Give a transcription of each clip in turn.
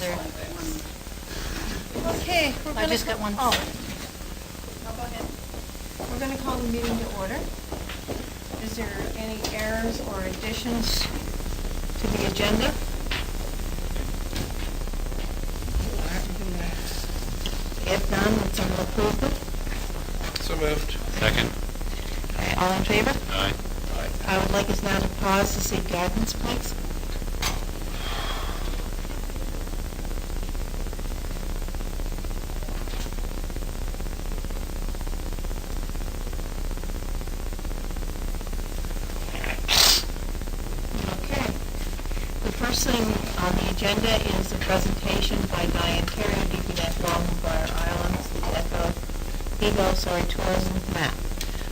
other. Okay. I just got one. Oh, go ahead. We're going to call the meeting to order. Is there any errors or additions to the agenda? If none, let's approve it. So moved. Second. Okay, all in favor? Aye. I would like us now to pause to seek guidance, please. Okay. The first thing on the agenda is a presentation by Diane Terry, DPNet Wildfire Islands, the tourism map.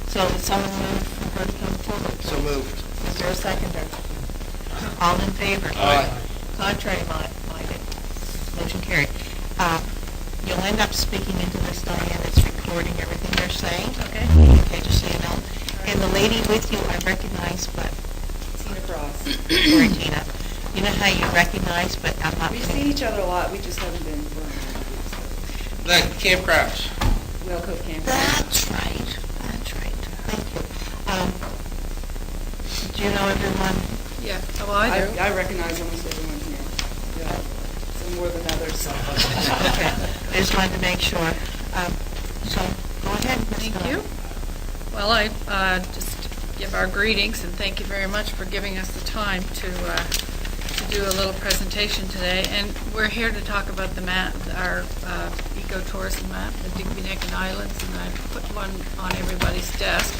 So would someone move for her to come forward? So moved. Is there a seconder? All in favor? Aye. Contrary minded? Motion carried. You'll end up speaking into this, Diane. It's recording everything you're saying. Okay. Okay, just so you know. And the lady with you, I recognize, but... Tina Cross. Sorry, Tina. You know how you recognize, but I'm not... We see each other a lot, we just haven't been for The campgrounds. Whale Cove Campground. That's right. That's right. Thank you. Do you know everyone? Yeah. Oh, I do. I recognize almost everyone here. Yeah. Some more than others. Okay. I just wanted to make sure. So, go ahead, Ms. Thank Miller. you. Well, I just give our greetings and thank you very much for giving us the time to do a little presentation today. And we're here to talk about the map, our ecotourism map, the Digby-Neck Islands, and I put one on everybody's desk.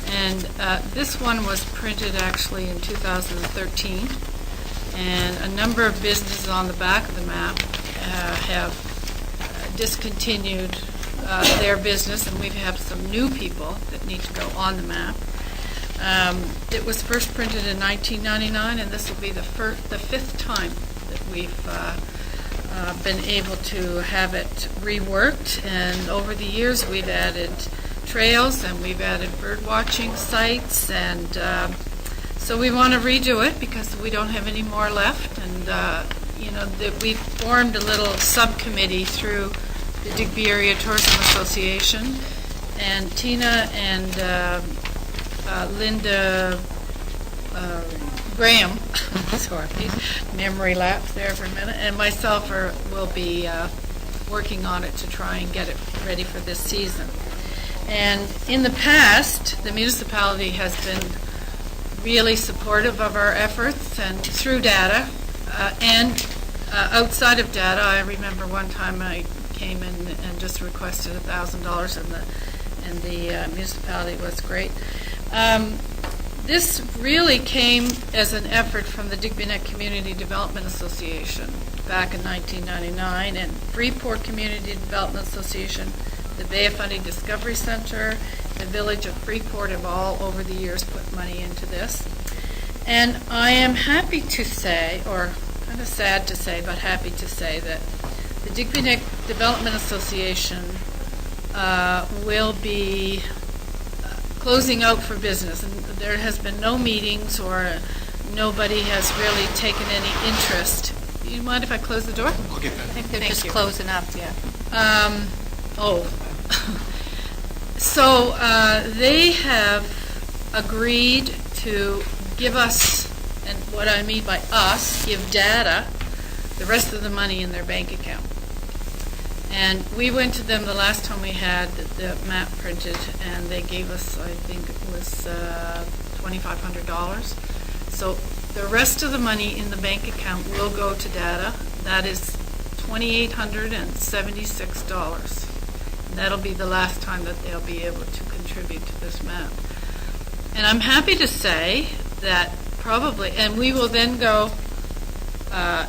And this one was printed actually in 2013, and a number of businesses on the back of the map have discontinued their business, and we have some new people that need to go on the map. It was first printed in 1999, and this will be the fifth time that we've been able to have it reworked. And over the years, we've added trails and we've added bird watching sites, and so we want to redo it because we don't have any more left. And we've formed a little subcommittee through the Digby Area Tourism Association, and Tina and Linda Graham, sorry, memory lapse there for a minute, and myself will be working on it to try and get it ready for this season. And in the past, the municipality has been really supportive of our efforts, and through data and outside of data. I remember one time I came in and just requested $1,000, and the municipality was great. This really came as an effort from the Digby-Neck Community Development Association back in 1999, and Freeport Community Development Association, the Bay of Fundy Discovery Center, the Village of Freeport have all over the years put money into this. And I am happy to say, or kind of sad to say, but happy to say that the Digby-Neck Development Association will be closing out for business. And there has been no meetings, or nobody has really taken any interest. You mind if I close the door? I'll get that. I think they're Thank just you. closing up, yeah. So they have agreed to give us, and what I mean by us, give data, the rest of the money in their bank account. And we went to them the last time we had the map printed, and they gave us, I think it was $2,500. So the rest of the money in the bank account will go to data. That is $2,876. And that'll be the last time that they'll be able to contribute to this map. And I'm happy to say that probably, and we will then go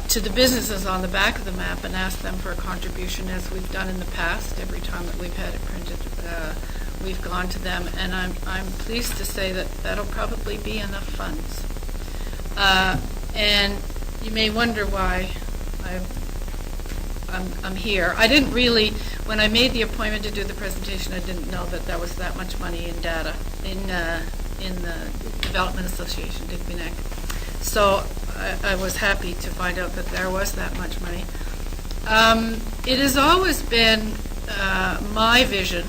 to the businesses on the back of the map and ask them for a contribution, as we've done in the past. Every time that we've had it printed, we've gone to them, and I'm pleased to say that that'll probably be enough funds. And you may wonder why I'm here. I didn't really, when I made the appointment to do the presentation, I didn't know that there was that much money in data in the Development Association, Digby-Neck. So I was happy to find out that there was that much money. It has always been my vision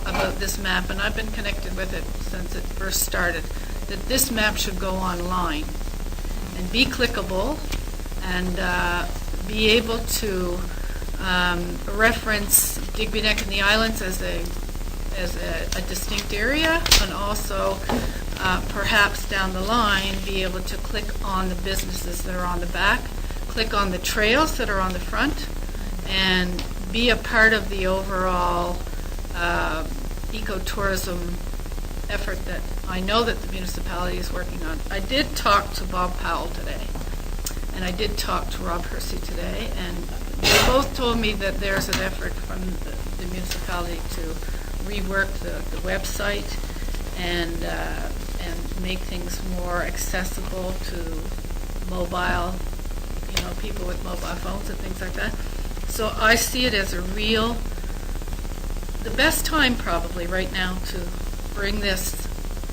about this map, and I've been connected with it since it first started, that this map should go online and be clickable and be able to reference Digby Neck and the Islands as a distinct area, and also perhaps down the line be able to click on the businesses that are on the back, click on the trails that are on the front, and be a part of the overall ecotourism effort that I know that the municipality is working on. I did talk to Bob Powell today, and I did talk to Rob Hersey today, and they both told me that there's an effort from the municipality to rework the website and make things more accessible to mobile, people with mobile phones and things like that. So I see it as the best time probably right now to bring this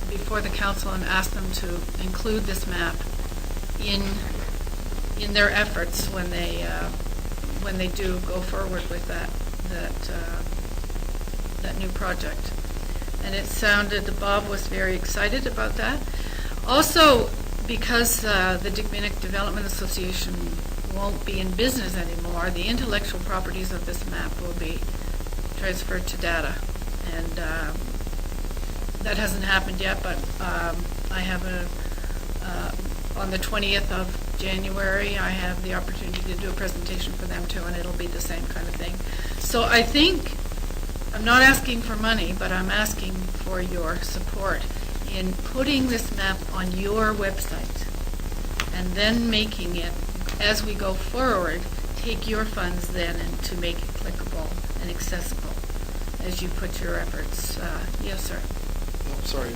before the council and ask them to include this map in their efforts when they do go forward with that new project. And it sounded, Bob was very excited about that. Also, because the Digby Neck Development Association won't be in business anymore, the intellectual properties of this map will be transferred to data. And that hasn't happened yet, but I have on the 20th of January, I have the opportunity to do a presentation for them too, and it'll be the same kind of thing. So I think, I'm not asking for money, but I'm asking for your support in putting this map on your website, and then making it, as we go forward, take your funds then and to make it clickable and accessible as you put your efforts. Yes, sir. Oh, sorry.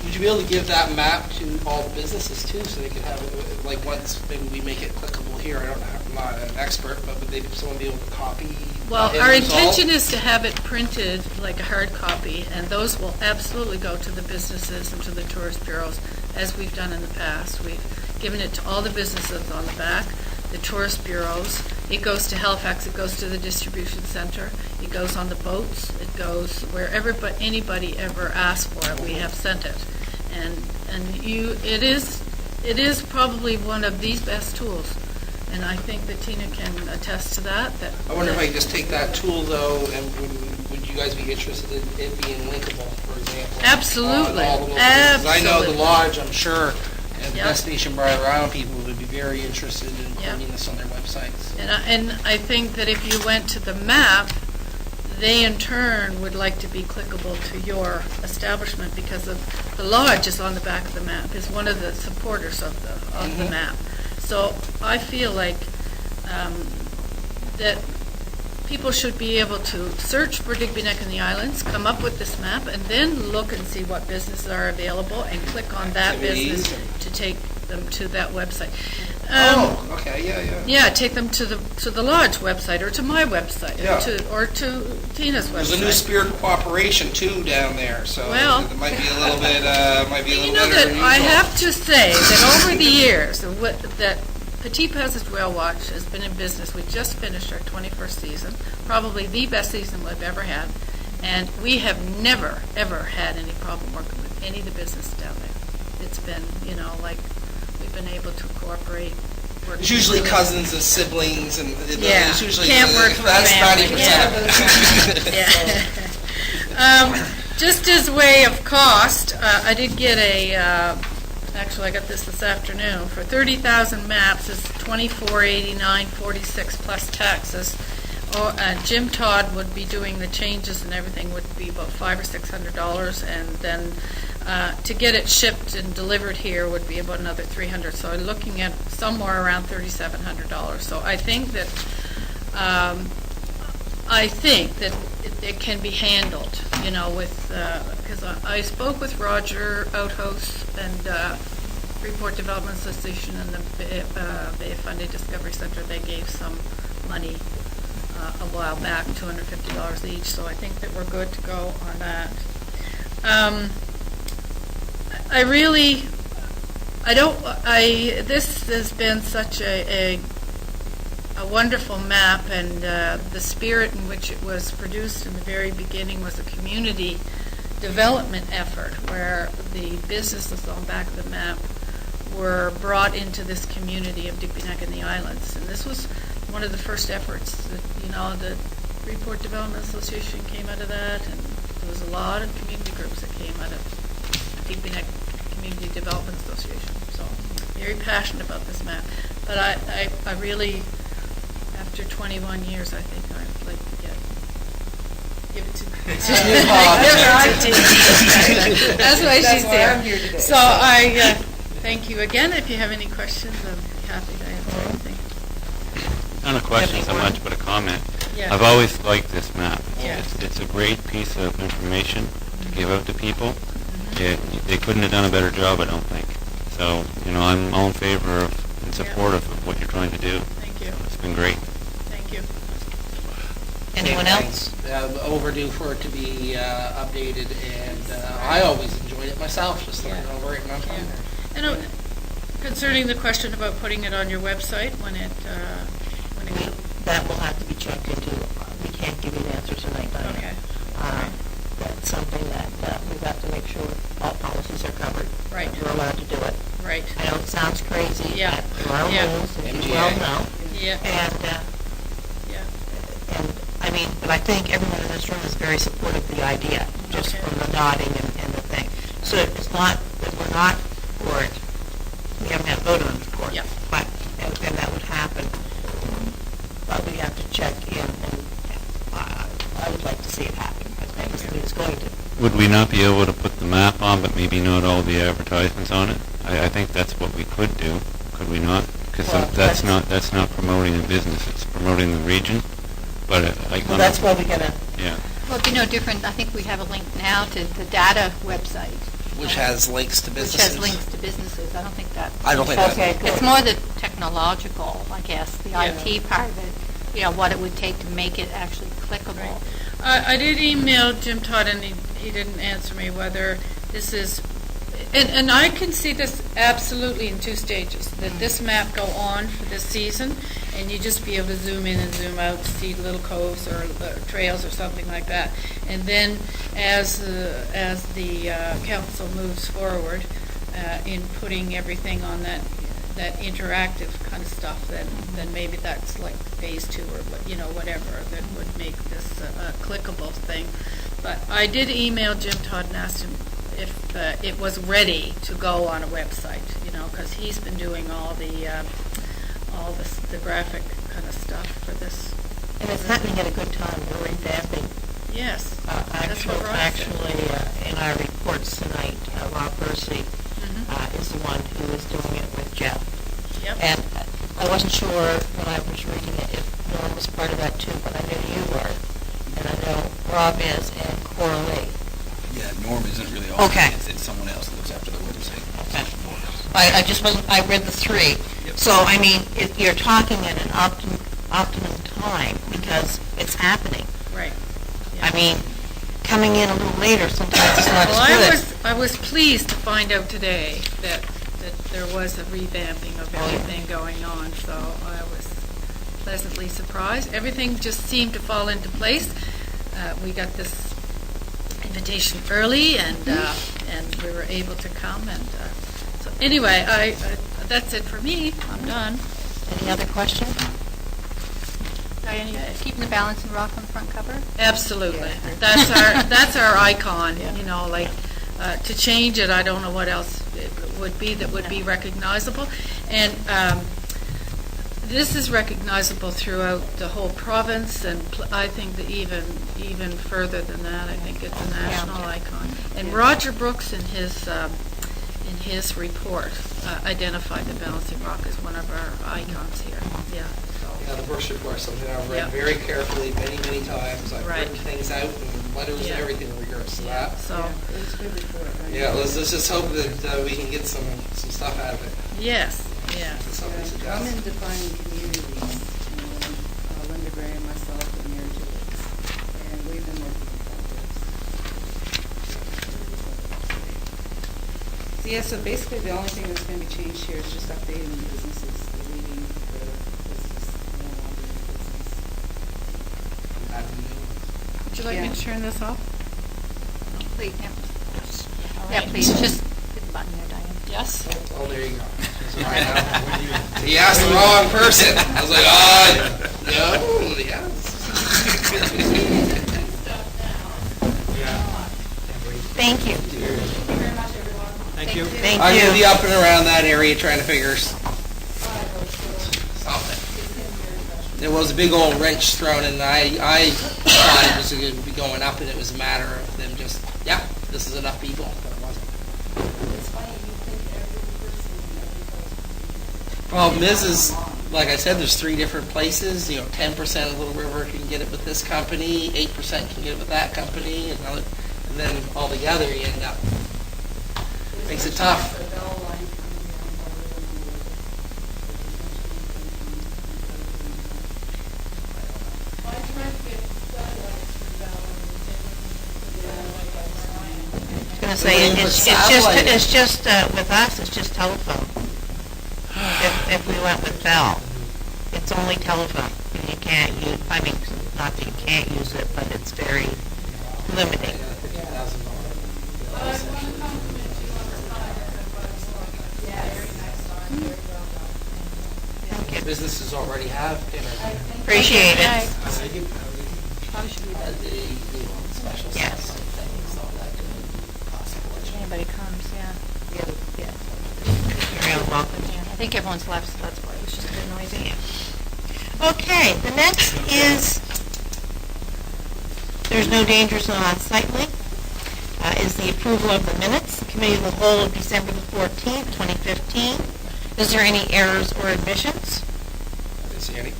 Would you be able to give that map to all the businesses too, so they could have it, like once maybe we make it clickable here? I'm not an expert, but would someone be able to copy? Well, our intention is to have it printed like a hard copy, and those will absolutely go to the businesses and to the tourist bureaus, as we've done in the past. We've given it to all the businesses on the back, the tourist bureaus. It goes to Halifax. It goes to the distribution center. It goes on the boats. It goes wherever anybody ever asked for it. We have sent it, and it is probably one of these best tools. And I think that Tina can attest to that. I wonder if I could just take that tool, though, and would you guys be interested in it being linkable, for example? Absolutely. On all the local Absolutely. I know the Lodge, I'm sure, and the Yep. Destination Bar Island people would be very interested in putting this on their websites. And I think that if you went to the map, they in turn would like to be clickable to your establishment, because of the Lodge is on the back of the map, is one of the supporters of the map. So I feel like that people should be able to search for Digby Neck and the Islands, come up with this map, and then look and see what businesses are available and click on that business to take them to that website. Okay, yeah. Yeah, take them to the Lodge website, or to my website, Yeah. or to Tina's website. There's a new Spirit Cooperation, too, down there, so Well, it might be a little bit, You know better that than I usual. have to say that over the years, that Petit Passage Whale Watch has been in business. We just finished our 21st season, probably the best season we've ever had, and we have never, ever had any problem working with any of the business down there. It's been, like, we've been able to cooperate. It's usually cousins and siblings, and Yeah, it's usually can't work for a that's family. 90% of it. Yeah. Just as way of cost, I did get actually I got this afternoon, for 30,000 maps, it's $24.89.46 plus taxes. Jim Todd would be doing the changes, and everything would be about $500 or $600, and then to get it shipped and delivered here would be about another $300. So I'm looking at somewhere around $3,700. So I think that it can be handled, because I spoke with Roger Outhouse and Freeport Development Association and the Bay Funding Discovery Center. They gave some money a while back, $250 each, so I think that we're good to go on that. I really This has been such a wonderful map, and the spirit in which it was produced in the very beginning was a community development effort where the businesses on the back of the map were brought into this community of Digby-Neck and the Islands. And this was one of the first efforts that, the Freeport Development Association came out of that, and there was a lot of community groups that came out of Digby-Neck Community Development Association. So very passionate about this map. But I really, after 21 years, I think I'd like to give it to It's his new hobby. That's why she's why I'm here today. So I thank you again. If you have any questions, I'm happy to answer anything. Not a question so much, but a comment. Yeah. I've always liked this map. Yeah. It's a great piece of information to give out to people. They couldn't have done a better job, I don't think. So, I'm all in favor of and supportive of what you're trying to do. Thank you. It's been great. Thank you. Anyone else? Overdue for it to be updated, and I always enjoyed it myself, just looking Yeah. over it, and I'm fine. And concerning the question about putting it on your website when it That will have to be checked into. We can't give you an answer tonight, Diana. Okay. That's something that we've got to make sure all policies are covered. Right. We're allowed to do it. Right. I know it sounds crazy. Yeah. But there are Yeah. rules, as you MGA. well know. Yeah. And but I think everyone in this room is very supportive of the idea, just Okay. from the nodding and the thing. So it's not that we're not for it. We haven't had a vote on it, of course. Yeah. But, and that would happen. But we have to check in, and I would like to see it happen. I think it's going to. Would we not be able to put the map on, but maybe not all the advertisements on it? I think that's what we could do. Could we not? Because Well, that's not promoting the business. It's promoting the region. But Well, that's why we're gonna. Yeah. Well, it'd be no different. I think we have a link now to the data website. Which has links to Which businesses. has links to businesses. I don't think that. I don't think that- Okay, good. It's more the technological, I guess, the Yeah. IT part of it, what it would take to make it actually clickable. I did email Jim Todd, and he didn't answer me whether this is, and I can see this absolutely in two stages, that this map go on for this season, and you just be able to zoom in and zoom out to see little coves or trails or something like that. And then as the council moves forward in putting everything on that interactive kind of stuff, then maybe that's like phase 2 or whatever that would make this a clickable thing. But I did email Jim Todd and asked him if it was ready to go on a website, because he's been doing all the graphic kind of stuff for this. And it's happening at a good time. We're revamping. Yes, that's what Rob said. Actually, in our reports tonight, Rob Percy is the one who is doing it with Jeff. Yep. And I wasn't sure when I was reading it if Norm was part of that too, but I knew you were. And I know Rob is and Coralie. Yeah, Norm isn't really on Okay. it. It's someone else that looks after the website. Okay. I just wasn't, I read the 3. Yep. So, I mean, you're talking at an optimum time because it's happening. Right. I mean, coming in a little later sometimes is not Well, as good. I was pleased to find out today that there was a revamping of everything going on, so I was pleasantly surprised. Everything just seemed to fall into place. We got this invitation early, and we were able to come. And so anyway, that's it for me. I'm done. Any other questions? Diane, you keeping the balance in rock on the front cover? Absolutely. That's our icon, to change it, I don't know what else it would be that would be recognizable. And this is recognizable throughout the whole province, and I think that even further than that, I think it's a national icon. And Roger Brooks in his report identified the Balancing Rock as one of our icons here. Yeah. Yeah, the Brooks report is something I've read Yep. very carefully many times. I've Right. written things out and letters Yeah. and everything in regards to that. So, It was good report. Yeah, let's just hope that we can get some stuff out of it. yes. That's something to I'm suggest. in defining communities, Linda Gray and myself and Mary Jewels, and we've been working on projects. Yeah, so basically the only thing that's going to be changed here is just updating the businesses, deleting the business, no longer in business. Would you like me to turn this off? Please, yeah. All Yeah, right. please, just hit the button there, Diane. Yes? Oh, there you go. He asked the wrong person. I was like, no, yes. Thank you. Thank you. Thank I'm going to be you. up and around that area trying to figure something. There was a big old wrench thrown, and I thought it was going to be going up, and it was a matter of them just, yeah, this is enough people, but it wasn't. It's funny, you think every person in every place. Problem is, like I said, there's 3 different places. 10% of Little River can get it with this company, 8% can get it with that company, and then all together you end up. Makes it tough. The bell line coming down farther than the other. I was going to say, it's just with us, it's just telephone. If we went with Bell, it's only telephone. And you can't use, I mean, not that you can't use it, but it's very limiting. Thank you. Businesses already have internet. Appreciate it. Yes. Anybody comes, yeah. You're all welcome. Yeah, I think everyone's left, so that's why it was just a bit noisy. Okay, the next is, there's no danger zone on site link, is the approval of the minutes. The Committee of the Whole of December the 14th, 2015. Is there any errors or additions? I didn't see any.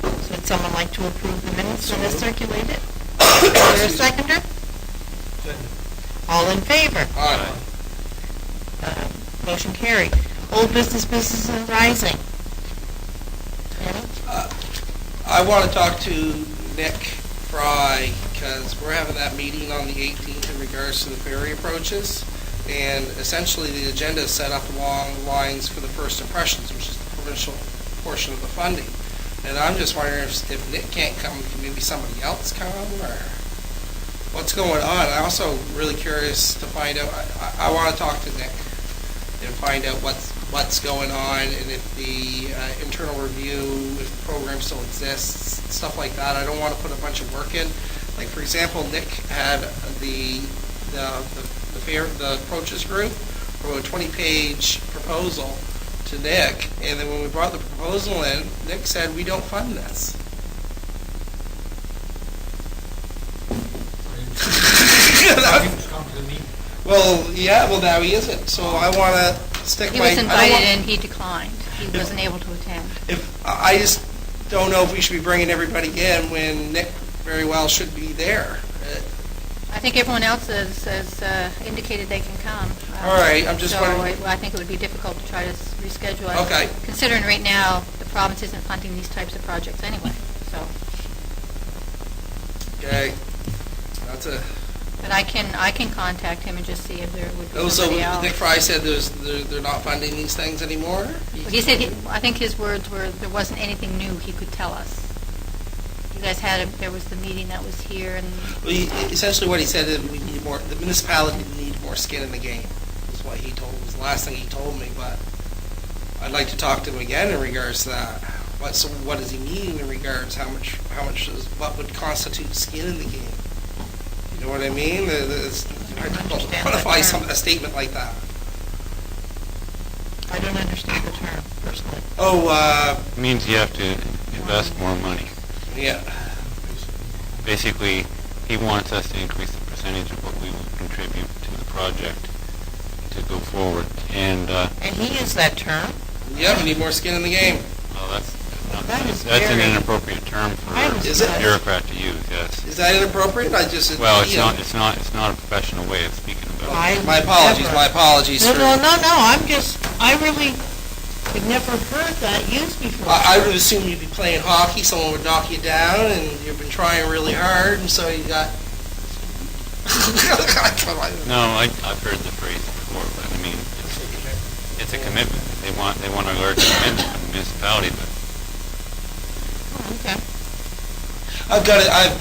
So would someone like to approve the minutes that are circulated? Is there a seconder? All in favor? Aye. Motion carried. Old business and rising. Annie? I want to talk to Nick Fry, because we're having that meeting on the 18th in regards to the ferry approaches, and essentially the agenda is set up along the lines for the first impressions, which is the provincial portion of the funding. And I'm just wondering if Nick can't come, can maybe somebody else come, or what's going on? I'm also really curious to find out, I want to talk to Nick and find out what's going on, and if the internal review, if the program still exists, stuff like that. I don't want to put a bunch of work in. Like, for example, Nick had the approaches group wrote a 20-page proposal to Nick, and then when we brought the proposal in, Nick said, we don't fund this. Well, yeah, well, now he isn't, so I want to stick He my... was I don't invited want- and he declined. He wasn't able to attend. I just don't know if we should be bringing everybody in when Nick very well should be there. I think everyone else has indicated they can come. All right, I'm just so wondering- I think it would be difficult to try to reschedule it. Okay. Considering right now, the province isn't funding these types of projects anyway, so. Okay, that's a... But I can contact him and just see if there would be Oh, so somebody else. Nick Fry said they're not funding these things anymore? He said, I think his words were, there wasn't anything new he could tell us. You guys there was the meeting that was here, and Well, essentially what he said is we need more, the municipality need more skin in the game, is what he told, was the last thing he told me, but I'd like to talk to him again in regards to that. What does he mean in regards, what would constitute skin in the game? You know what I mean? It's hard to quantify a statement like that. I don't understand the term, personally. It means you have to invest more money. Yeah. Basically, he wants us to increase the percentage of what we will contribute to the project to go forward. And And he used that term. Yeah, we need more skin in the game. well, That is that's an very- inappropriate term for I was- Is it? a bureaucrat to use. Yes. Is that inappropriate? Well, it's not a professional way of speaking about it. My apologies. No, for- I really had never heard that used before. I would assume you'd be playing hockey, someone would knock you down, and you've been trying really hard, and so you got... No, I've heard the phrase before, but I mean, it's a commitment. They want a large commitment from the municipality, but Okay.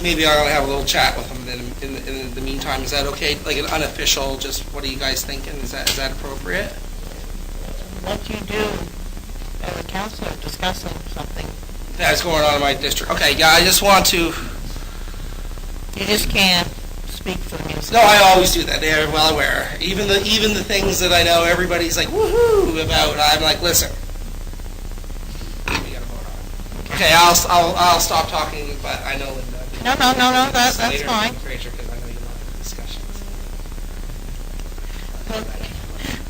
Maybe I'll have a little chat with them in the meantime. Is that okay? Like an unofficial, just what are you guys thinking? Is that appropriate? What you do as a counselor discussing something, That's going on in my district. Okay, yeah, I just want to, you just can't speak for the no, municipality. I always do that. They're well aware. Even the things that I know everybody's like, woohoo, about, I'm like, listen. We gotta vote on it. Okay, I'll stop talking, but I know Linda. No, that's Later in fine. the future, because I know you want the discussions.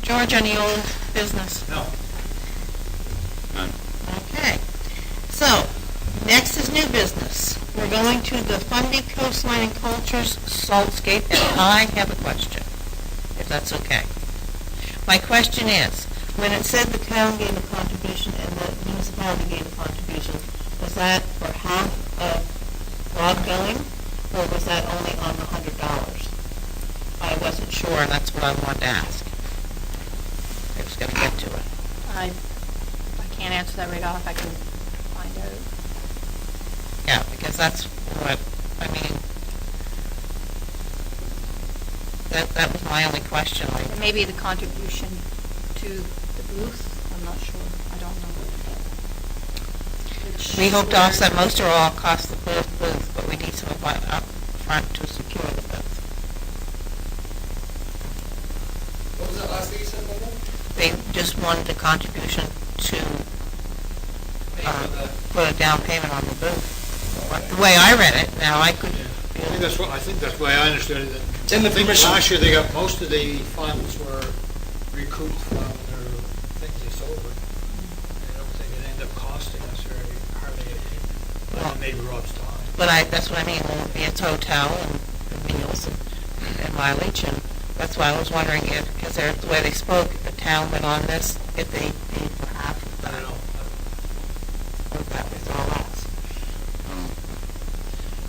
George, any old business? No. none. Okay. So, next is new business. We're going to the Fundy Coastline and Cultures Saltscape, and I have a question, if that's okay. My question is, when it said the town gave a contribution and the municipality gave a contribution, was that for half of log billing, or was that only on the $100? I wasn't sure, and that's what I wanted to ask. I was going to get to it. I can't answer that right off. I can find out. Yeah, because that's what, I mean, that was my only question. Like, Maybe the contribution to the booth. I'm not sure. I don't know. we hope to offset most or all costs of the booth, but we need some up front to secure the booth. What was that last thing you said, Linda? They just wanted a contribution to Pay for the- put a down payment on the booth. The way I read it, now I could, I think that's the way I understood it. In the I think permission. last year they got, most of the funds were recouped from their things they sold. I don't think it ended up costing us very hardly anything. Well- But maybe Rob's time. but that's what I mean, it'll be its hotel and meals and mileage, and that's why I was wondering if, because the way they spoke, if the town went on this, if they paid for half of I that, don't know. or if that was all us.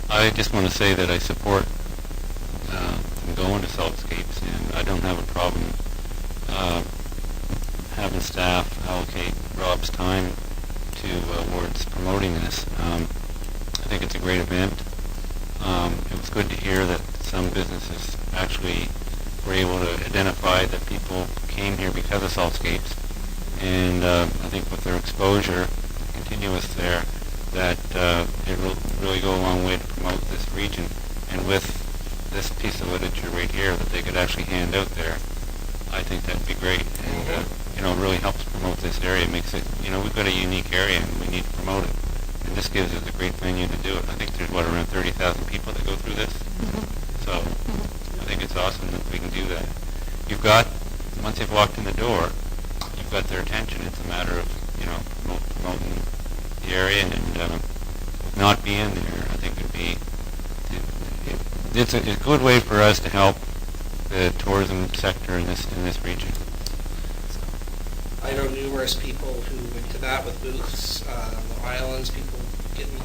I just want to say that I support going to Saltscapes, and I don't have a problem having staff allocate Rob's time towards promoting this. I think it's a great event. It was good to hear that some businesses actually were able to identify that people came here because of Saltscapes, and I think with their exposure, continuous there, that it will really go a long way to promote this region. And with this piece of literature right here that they could actually hand out there, I think that'd be great. And, it really helps promote this area. It makes it, we've got a unique area and we need to promote it. And this gives us a great venue to do it. I think there's, around 30,000 people that go through this. So I think it's awesome that we can do that. You've got, once they've walked in the door, you've got their attention. It's a matter of, promoting the area, and not being there, I think would be, it's a good way for us to help the tourism sector in this region. I know numerous people who went to that with booths, the islands, people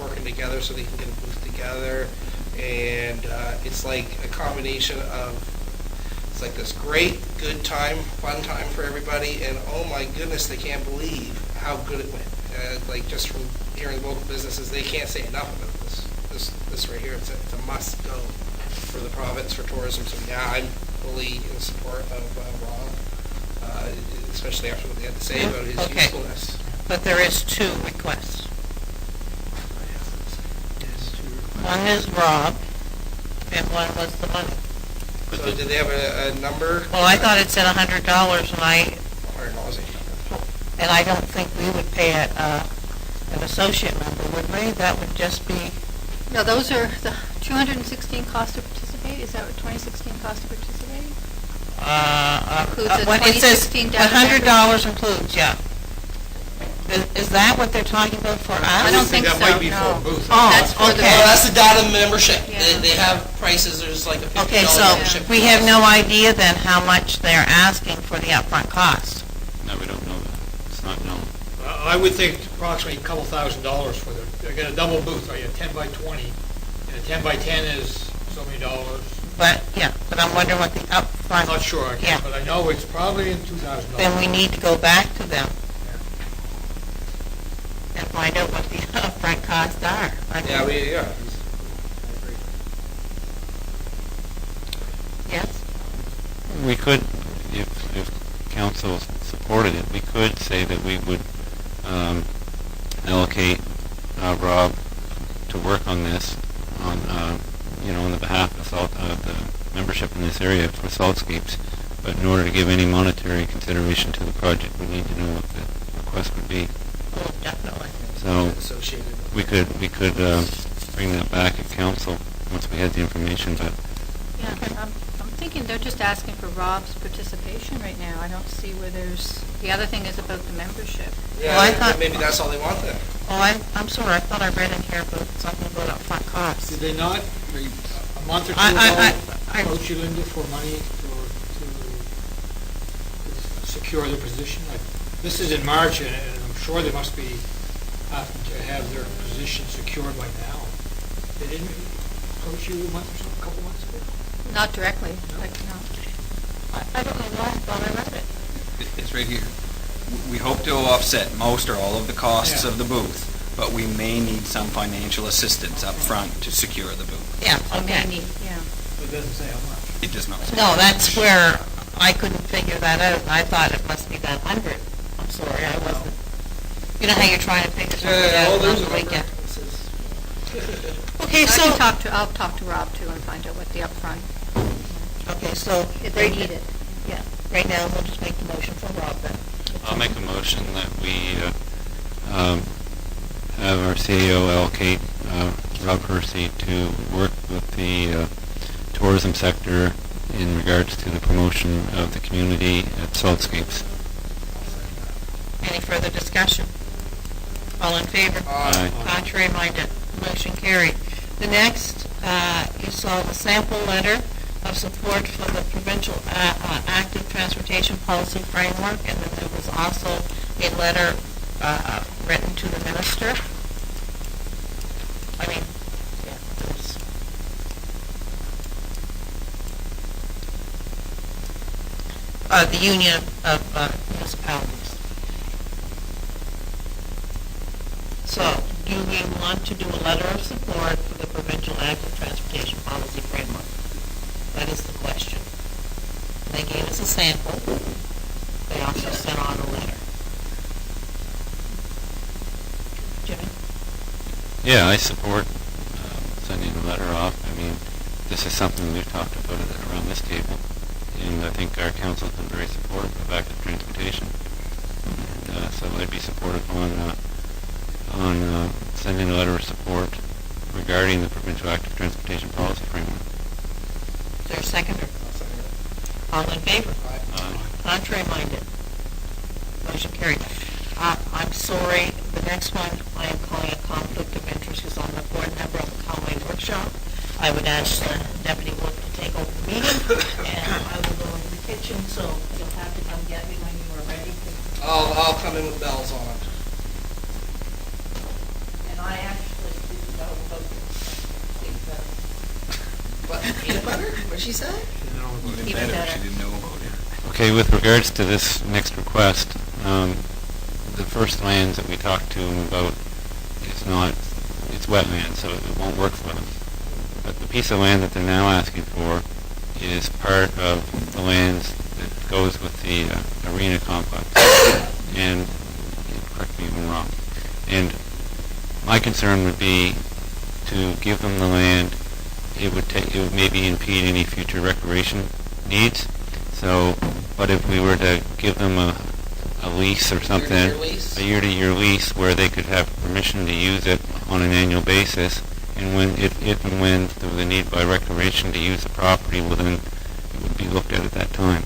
working together so they can get a booth together, and it's like a combination of, it's like this great, good time, fun time for everybody, and oh my goodness, they can't believe how good it went. Like just from hearing local businesses, they can't say enough about this right here. It's a must go for the province for tourism. So yeah, I'm fully in support of Rob, especially after what they had to say about his Okay. usefulness. But there is two requests. One is Rob, and one was the money. So did they have a number? Well, I thought it said $100, and $100 and I don't think we would pay an associate member, would we? That would just be, No, those are the 216 cost to participate. Is that what 2016 cost to participate? Includes the what it says, 2016 $100 includes, yeah. Is that what they're talking about for us? I don't think That so, might be for no. a booth. Oh, That's for the okay. Well, that's the data membership. Yeah. They have prices. There's like a $50 Okay, membership. so we have no idea then how much they're asking for the upfront cost. No, we don't know that. It's not known. I would think approximately a couple $1,000 for they get a double booth, right? A 10 by 20, and a 10 by 10 is so many dollars. but, yeah, but I'm wondering what the upfront... I'm not sure, I Yeah. can't, but I know it's probably in $2,000. Then we need to go back to them and find out what the upfront costs are. Yeah, I agree. Yes? We could, if council supported it, we could say that we would allocate Rob to work on this on, on the behalf of the membership in this area for Saltscapes. But in order to give any monetary consideration to the project, we need to know what the request would be. Oh, definitely. So Associated. we could bring that back at council once we had the information, but Yeah, I'm thinking they're just asking for Rob's participation right now. I don't see where there's, the other thing is about the membership. Yeah, Well, I thought- maybe that's all they want then. Oh, I'm sorry, I thought I read in here about something about upfront costs. Did they not, a month or two I- ago, I- approach you, Linda, for money to secure their position? Like, this is in March, and I'm sure they must be having to have their position secured by now. They didn't approach you a month or so, a couple months ago? Not directly, like, no. I don't know why I thought I read it. It's right here. We hope to offset most or all of the costs Yeah. of the booth, but we may need some financial assistance up front to secure the booth. Yeah, So may okay. need, yeah. It doesn't say how much. It does not say. No, that's where I couldn't figure that out. I thought it must be that 100. I'm sorry, I wasn't. You know how you're trying to figure something out there's on a the weekend? number. Okay, so... I'll talk to Rob too and find out what the upfront, Okay, so... if they need it. Yeah, right now, we'll just make the motion for Rob then. I'll make a motion that we have our CEO allocate Rob Hersey to work with the tourism sector in regards to the promotion of the community at Saltscapes. Any further discussion? All in favor? Aye. Contrary minded, motion carried. The next, you saw the sample letter of support for the provincial active transportation policy framework, and then there was also a letter written to the minister. I mean, yeah, there's... the Union of Municipalities. So, do we want to do a letter of support for the provincial active transportation policy framework? That is the question. They gave us a sample. They also sent on a letter. Jimmy? Yeah, I support sending a letter off. I mean, this is something we've talked about around this table, and I think our council's been very supportive of active transportation. And, so I'd be supportive on sending a letter of support regarding the provincial active transportation policy framework. Is there a seconder? All in favor? Contrary minded? Motion carried. I'm sorry, the next one I am calling a conflict of interest because I'm a board member of the Conway Workshop. I would ask the deputy clerk to take over the meeting, and I will go into the kitchen, so you'll have to come get me when you are ready. I'll come in with bells on. And I actually didn't know about this. What, peanut butter? What'd she say? Even Even better if better. she didn't know about it. Okay, with regards to this next request, the first lands that we talked to them about it's wetland, so it won't work for them. But the piece of land that they're now asking for is part of the lands that goes with the arena complex. And, correct me if I'm wrong, and my concern would be to give them the land, it would maybe impede any future recreation needs. So, but if we were to give them a lease or something, Year-to-year lease? a year-to-year lease where they could have permission to use it on an annual basis, and if and when there was a need by recreation to use the property, well then it would be looked at that time.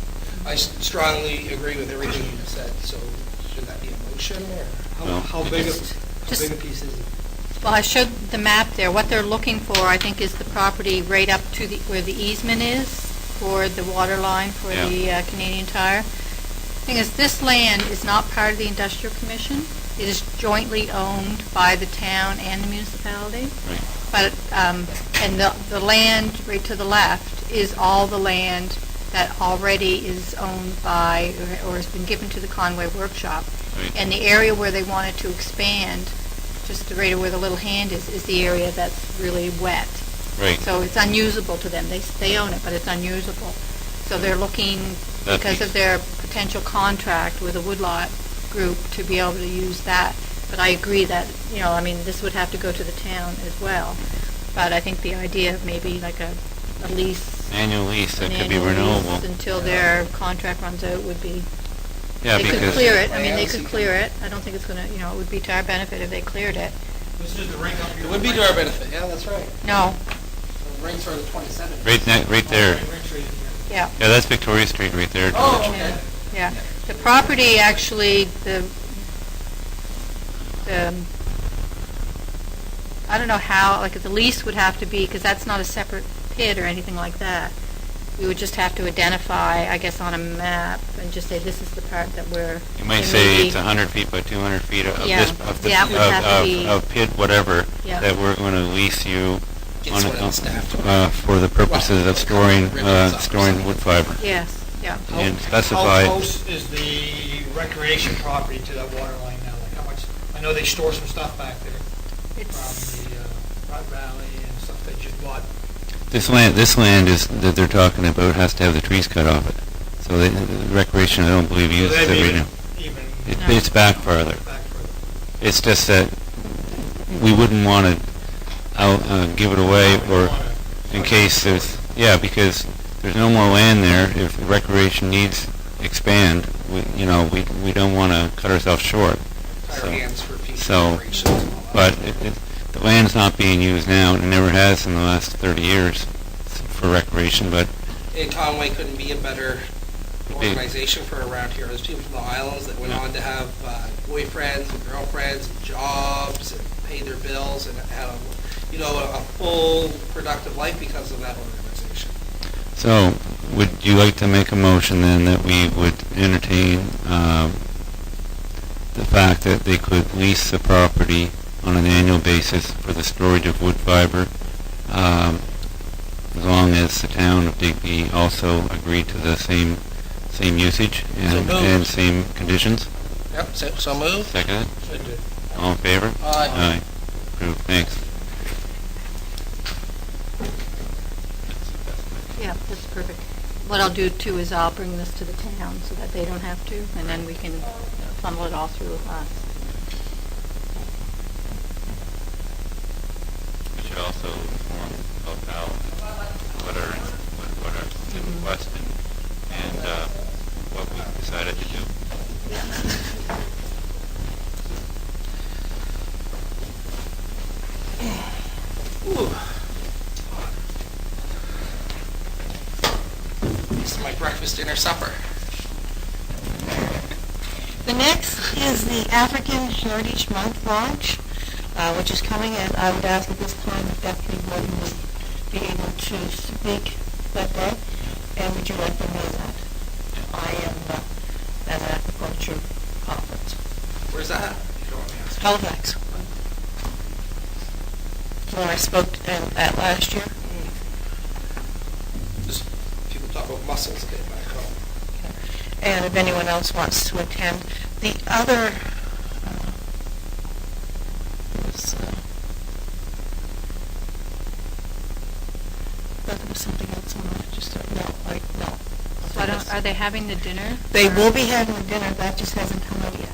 I strongly agree with everything you said, so should that be a motion or? Well, How big a Just- piece is it? Well, I showed the map there. What they're looking for, I think, is the property right up to where the easement is for the water line for the Canadian Tire. Thing is, this land is not part of the Industrial Commission, It is jointly owned by the town and the municipality. Right. But, and the land right to the left is all the land that already is owned by, or has been given to the Conway Workshop. Right. And the area where they wanted to expand, just right where the little hand is the area that's really wet. Right. So it's unusable to them. They own it, but it's unusable. So they're looking, That because of piece. their potential contract with a woodlot group, to be able to use that. But I agree that, this would have to go to the town as well. But I think the idea of maybe like a lease, Annual lease that an could be annual lease renewable. until their contract runs out would be, Yeah, they could because clear it. They could clear it. I don't think it's going to, it would be to our benefit if they cleared it. This is the rink up here. It would be to our benefit, yeah, that's right. No, The rinks are the 27th. right there. Rink's right in here. yeah. Yeah, that's Victoria Street right there. Oh, George. okay. Yeah, the property actually, I don't know how, like, the lease would have to be, because that's not a separate pit or anything like that. We would just have to identify, I guess, on a map and just say, this is the part that we're. You might it say may it's be- 100 feet by 200 feet of Yeah, this, of the, yeah, it would have to be- of pit, whatever, Yeah. that we're going to lease you Get on, someone else staffed. for the purposes of storing Storing wood fiber. Yes, yeah. And How specify, close is the recreation property to that water line now? Like how much, I know they store some stuff back there It's, from the Rot Valley and stuff they just bought. this land is, that they're talking about has to have the trees cut off it. So the recreation, I don't believe, So uses that'd it be right now. even It's back farther. back further. It's just that we wouldn't want to give it away, or in case there's, because there's no more land there. If the recreation needs expand, we don't want to cut ourselves short. Our So- hands for future so- generations. But the land's not being used now, and it never has in the last 30 years for recreation, but And Conway couldn't be a better organization for around here. There's people from the islands that went on to have boyfriends and girlfriends and jobs and pay their bills and had a full productive life because of that organization. so would you like to make a motion then that we would entertain the fact that they could lease the property on an annual basis for the storage of wood fiber, as long as the town of Digby also agreed to the same usage moved. and same conditions? Yep, so moved. Second? Should do. All in favor? Aye. Aye. Approved. Thanks. yeah, that's perfect. What I'll do too is I'll bring this to the town so that they don't have to, and then we can funnel it all through us. We should also inform about what our request and what we decided to do. Ooh. This is my breakfast, dinner, supper. The next is the African Heritage Month launch, which is coming, and I would ask at this time if Deputy Warden would be able to speak that day, and would you let them know that? I am at an agriculture conference. Where's that? If you don't want me asking. Halifax. Where I spoke at last year. Just people talk about mussels a bit back home. And if anyone else wants to attend. The other was, there was something else on that, just, no. So are they having the dinner? They will be having a dinner, that just hasn't come out yet.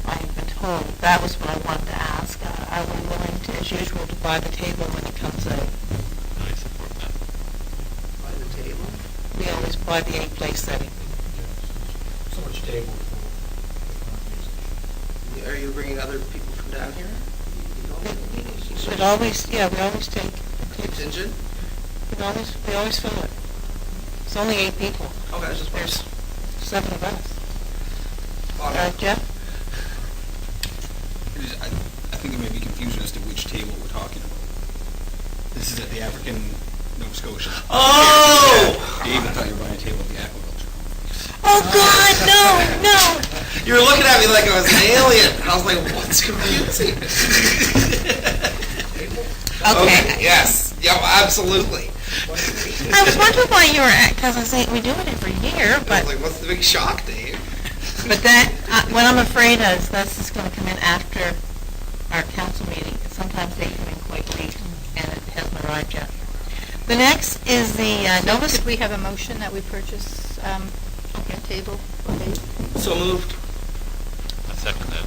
I have been told, that was what I wanted to ask. Are we willing to, as usual, to buy the table when it comes out? I support that. By the table. We always buy the 8-place setting. So much table for Are you bringing other people from down here? We always take Contingent? We always fill it. It's only 8 people. Okay, I was just There's 7 of us. Jeff? I think there may be confusion as to which table we're talking about. This is at the African Nova Scotia. Oh! Dave, I thought you were buying a table at the aquaculture. Oh, God, no. You were looking at me like I was an alien. I was like, what's confusing? Okay. Yes. Yeah, absolutely. I was wondering why you were at, because I say, we do it every year, I but, was like, what's the big shock, Dave? but that, what I'm afraid of is that's just going to come in after our council meeting. Sometimes they come in quite late, and it hasn't arrived yet. The next is the Nova... Could we have a motion that we purchase a table for Dave? So moved. I second that.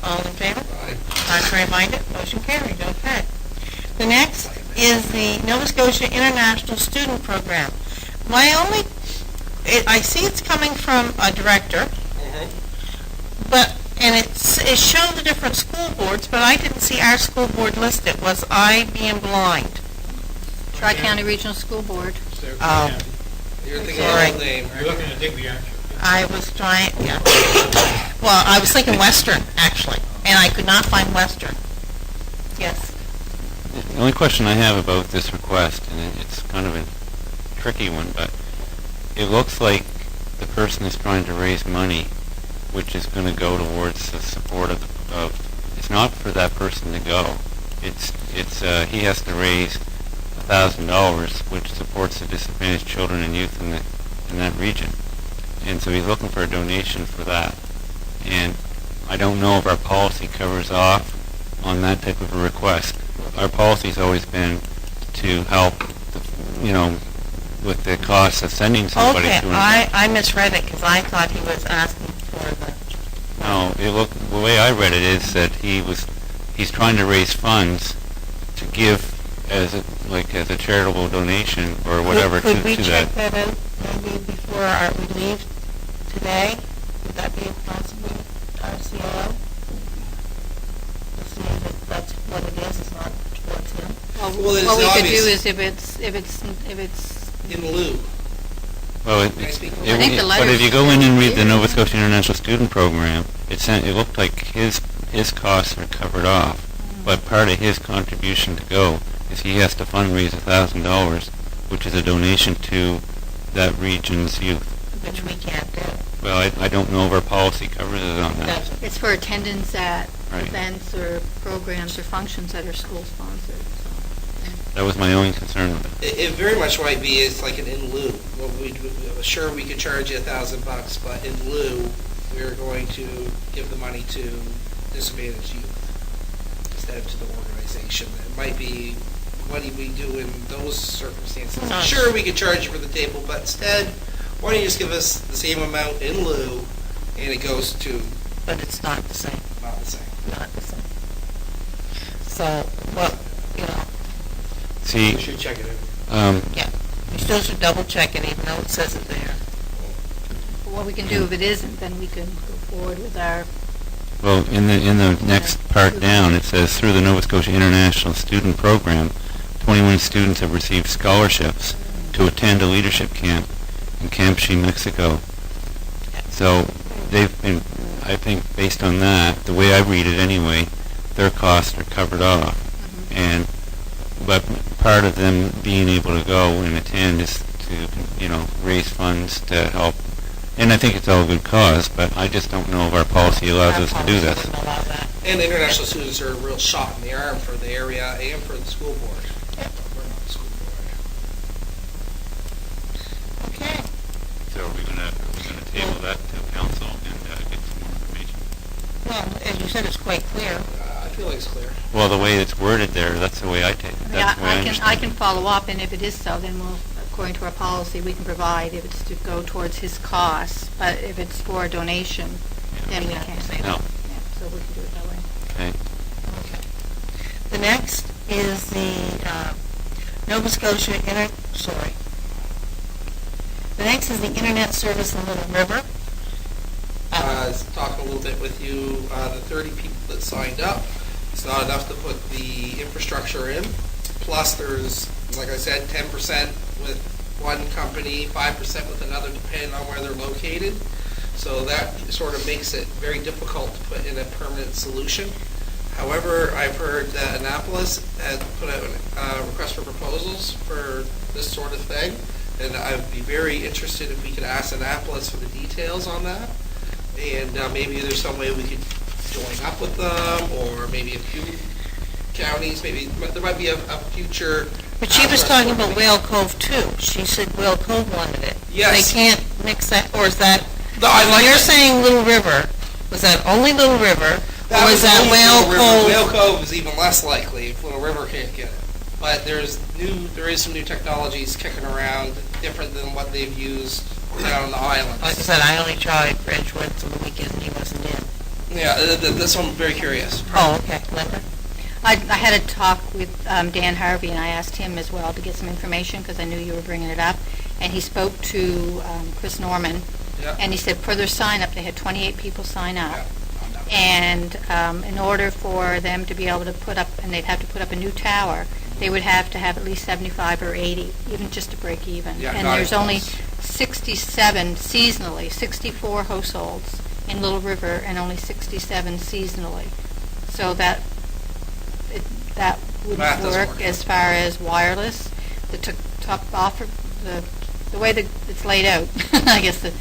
All in favor? Aye. Contrary minded, motion carried, okay. The next is the Nova Scotia International Student Program. My only, I see it's coming from a director, but, and it shows the different school boards, but I didn't see our school board listed. Was I being blind? Tri-County Regional School Board. Oh. You're thinking All of right. the name. You're looking at Digby, aren't you? I was trying, yeah. Well, I was thinking Western, actually, and I could not find Western. Yes. The only question I have about this request, and it's kind of a tricky one, but it looks like the person is trying to raise money, which is going to go towards the support of it's not for that person to go. It's he has to raise $1,000, which supports the disadvantaged children and youth in that region. And so he's looking for a donation for that. And I don't know if our policy covers off on that type of a request. Our policy's always been to help, with the cost of sending somebody Okay, to an... I misread it because I thought he was asking for the... No, the way I read it is that he's trying to raise funds to give as a charitable donation or whatever Could we to check that. that out maybe before we leave today? Would that be possible, our COO? To see if that's what it is, it's not towards him. Well, it's What we could do obvious. is if it's In lieu. Well, Can I speak? I think the but letters if you go in and read the clear. Nova Scotia International Student Program, it looked like his costs are covered off, but part of his contribution to go is he has to fundraise $1,000, which is a donation to that region's youth. Which we can't do. Well, I don't know if our policy covers it on that. Doesn't. It's for attendance at Right. events or programs or functions that are school sponsored. So. That was my only concern with it. It very much might be, it's like an in lieu. Well, sure, we could charge you $1,000, but in lieu, we're going to give the money to disadvantaged youth instead of to the organization. It might be, what do we do in those circumstances? No. Sure, we could charge you for the table, but instead, why don't you just give us the same amount in lieu, and it goes to But it's not the same, not the same. not the same. So, well, See, We should check it out. we still should double check it even though it says it there. But what we can do if it isn't, then we can go forward with our well, in the next part down, it says, through the Nova Scotia International Student Program, 21 students have received scholarships to attend a leadership camp in Campeche, Mexico. So they've been, I think, based on that, the way I read it anyway, their costs are covered off. But part of them being able to go and attend is to, raise funds to help. And I think it's all a good cause, but I just don't know if our policy allows us to do this. Our policy wouldn't allow that. And the international students are a real shot in the arm for the area and for the school board. We're not the school board. Okay. So are we gonna table that to council and get some more information? Well, as you said, it's quite clear. I feel like it's clear. Well, the way it's worded there, that's the way I take it. That's the way I I understand can follow up, and if it is so, then we'll, according to our policy, we can provide if it's to go towards his costs. But if it's for a donation, then we Yeah, can't. say No. Yeah, so we can do it that way. Okay. Okay. The next is the Nova Scotia The next is the Internet service in Little River. I was talking a little bit with you, the 30 people that signed up, it's not enough to put the infrastructure in. Plus there's, like I said, 10% with one company, 5% with another, depending on where they're located. So that sort of makes it very difficult to put in a permanent solution. However, I've heard that Annapolis had put out a request for proposals for this sort of thing, and I'd be very interested if we could ask Annapolis for the details on that. And maybe there's some way we could join up with them, or maybe a few counties, maybe there might be a future. But she was talking about Whale Cove too. She said Whale Cove wanted it. Yes. They can't mix that, or is that, No, I when like you're that. saying Little River, was that only Little River? That Or was that only Whale Little River. Cove? Whale Cove is even less likely if Little River can't get it. But there is some new technologies kicking around, different than what they've used down on the islands. Like I said, I only tried Edgewood on the weekend and he wasn't in. Yeah, this one I'm very curious. Oh, okay. Linda? I had a talk with Dan Harvey, and I asked him as well to get some information, because I knew you were bringing it up. And he spoke to Chris Norman, Yeah. and he said per their sign-up, they had 28 people sign up. Yeah, I'm down. And in order for them to be able to put up, and they'd have to put up a new tower, they would have to have at least 75 or 80, even just to break even. Yeah, And not there's even only close. 67 seasonally, 64 households in Little River, and only 67 seasonally. So that Math wouldn't doesn't work work as out. far as wireless. The top offer, the way that it's laid out, I guess the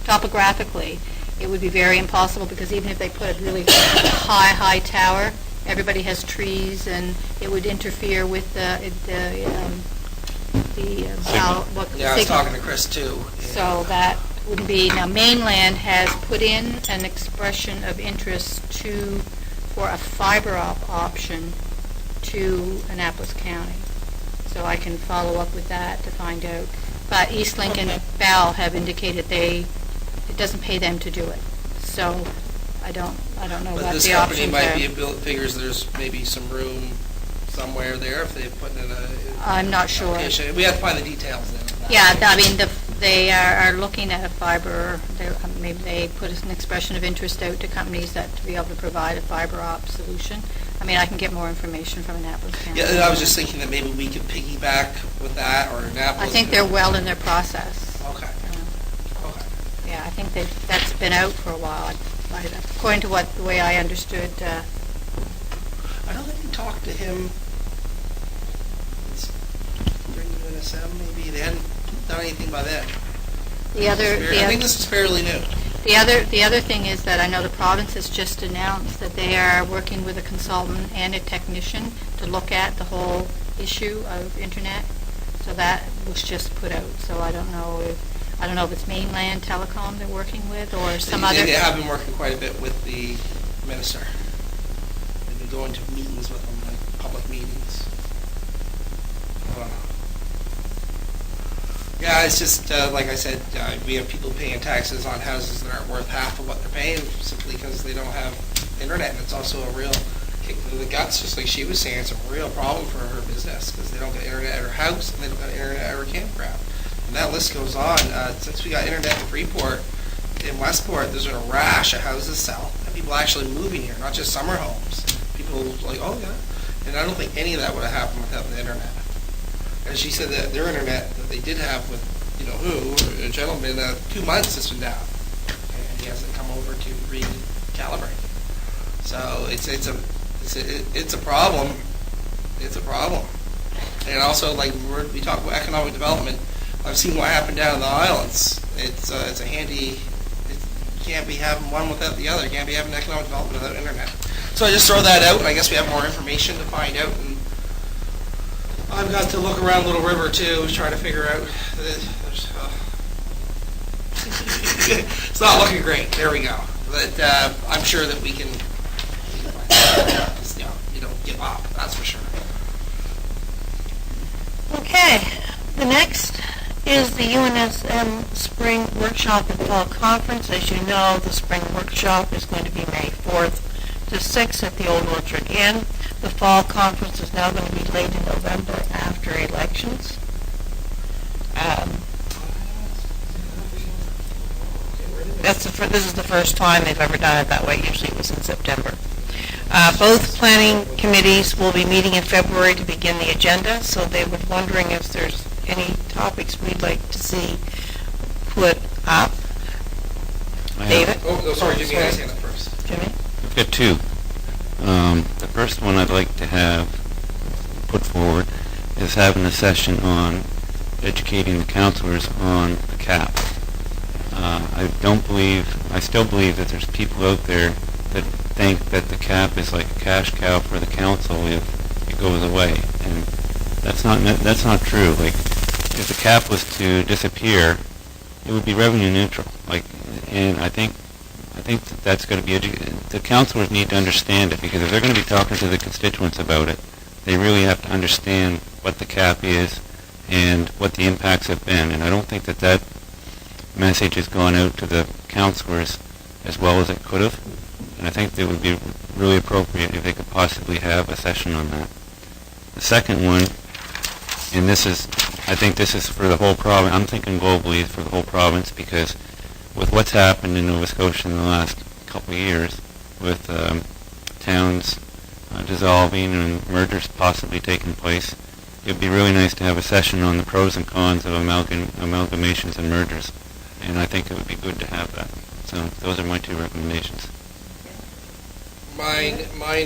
topographically, it would be very impossible, because even if they put a really high tower, everybody has trees, and it would interfere with what Yeah, I was signal. talking to Chris too. So that wouldn't be, now Mainland has put in an expression of interest for a fiber option to Annapolis County. So I can follow up with that to find out. But East Lincoln Bell have indicated it doesn't pay them to do it. So I don't know But what this the company options might are. be figures there's maybe some room somewhere there if they put in a. I'm not sure. application. We have to find the details then. of that. Yeah, I mean, they are looking at a fiber, maybe they put an expression of interest out to companies that to be able to provide a fiber op solution. I mean, I can get more information from Annapolis County. Yeah, and I was just thinking that maybe we could piggyback with that, or Annapolis. I think they're well in their process. Okay, okay. Yeah, I think that's been out for a while, according to the way I understood. I don't think we talked to him during UNSM, maybe. They hadn't done anything by then. I think this is fairly new. The other thing is that I know the province has just announced that they are working with a consultant and a technician to look at the whole issue of internet. So that was just put out. So I don't know if it's Mainland Telecom they're working with, or some other. They have been working quite a bit with the minister. They've been going to meetings with them, like public meetings. Yeah, it's just, like I said, we have people paying taxes on houses that aren't worth half of what they're paying simply because they don't have internet. And it's also a real kick to the guts, just like she was saying. It's a real problem for her business because they don't get internet at her house and they don't get internet at her campground. And that list goes on. Since we got internet in Freeport, in Westport, there's been a rash of houses sell. And people actually moving here, not just summer homes. People like, oh yeah. And I don't think any of that would have happened without the internet. And she said that their internet that they did have with, a gentleman, 2 months has been down. And he hasn't come over to recalibrate. So it's a problem. It's a problem. And also, like, we talk about economic development. I've seen what happened down in the islands. It's a handy. You can't be having one without the other. You can't be having economic development without internet. So I just throw that out, and I guess we have more information to find out. And I've got to look around Little River too, trying to figure out. It's not looking great. There we go. But I'm sure that we can. Just, give up. That's for sure. Okay, the next is the UNSM Spring Workshop and Fall Conference. As you know, the Spring Workshop is going to be May 4th to 6th at the Old Orchard Inn. The Fall Conference is now going to be late in November after elections. This is the first time they've ever done it that way. Usually it was in September. Both planning committees will be meeting in February to begin the agenda, so they were wondering if there's any topics we'd like to see put up. David? Oh, sorry, Jimmy, I stand up first. Jimmy? I've got two. The first one I'd like to have put forward is having a session on educating the counselors on the cap. I don't believe I still believe that there's people out there that think that the cap is like a cash cow for the council if it goes away, and that's not true. Like, if the cap was to disappear, it would be revenue neutral. Like, and I think that's going to be the councilors need to understand it, because if they're going to be talking to the constituents about it, they really have to understand what the cap is and what the impacts have been. And I don't think that message has gone out to the councilors as well as it could have. And I think it would be really appropriate if they could possibly have a session on that. The second one, and I think this is for the whole province. I'm thinking globally for the whole province, because with what's happened in Nova Scotia in the last couple of years, with towns dissolving and mergers possibly taking place, it would be really nice to have a session on the pros and cons of amalgamations and mergers. And I think it would be good to have that. So those are my two recommendations. Mine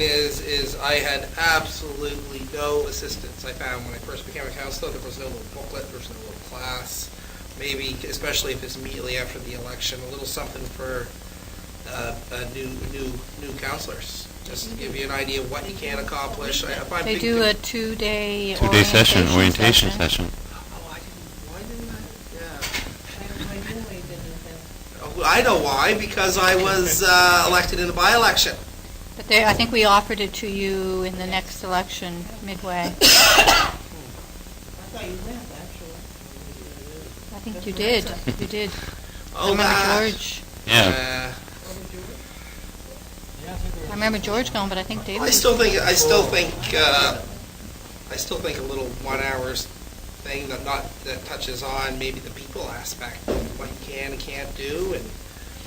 is I had absolutely no assistance. I found when I first became a councillor, there was no little booklet, there was no little class. Maybe, especially if it's immediately after the election, a little something for new councillors, just to give you an idea of what you can accomplish. They do a two-day orientation session. Why didn't I? Yeah. I know why, because I was elected in a by-election. But I think we offered it to you in the next election, midway. I thought you went, actually. I think you did. You did. Oh, I remember that. George. Yeah. I remember George going, but I think David. I still think a little 1 hour thing that touches on maybe the people aspect, what you can and can't do, and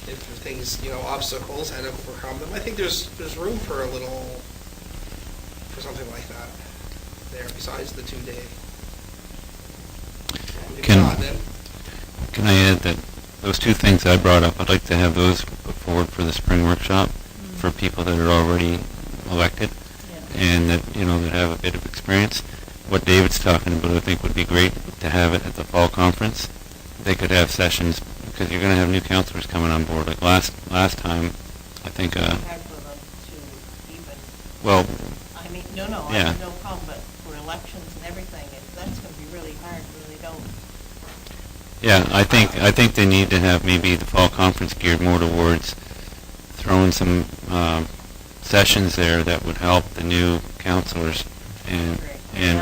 if things, obstacles, how to overcome them. I think there's room for something like that there besides the 2 day. Can I add that those two things I brought up, I'd like to have those put forward for the spring workshop for people that are already elected and that have a bit of experience. What David's talking about, I think, would be great to have it at the fall conference. They could have sessions, because you're going to have new councillors coming on board. Like last time, I think. Hard for them to even. Well. I mean, no, I have no problem, but for elections and everything, that's going to be really hard when they don't. Yeah, I think they need to have maybe the fall conference geared more towards throwing some sessions there that would help the new councillors, and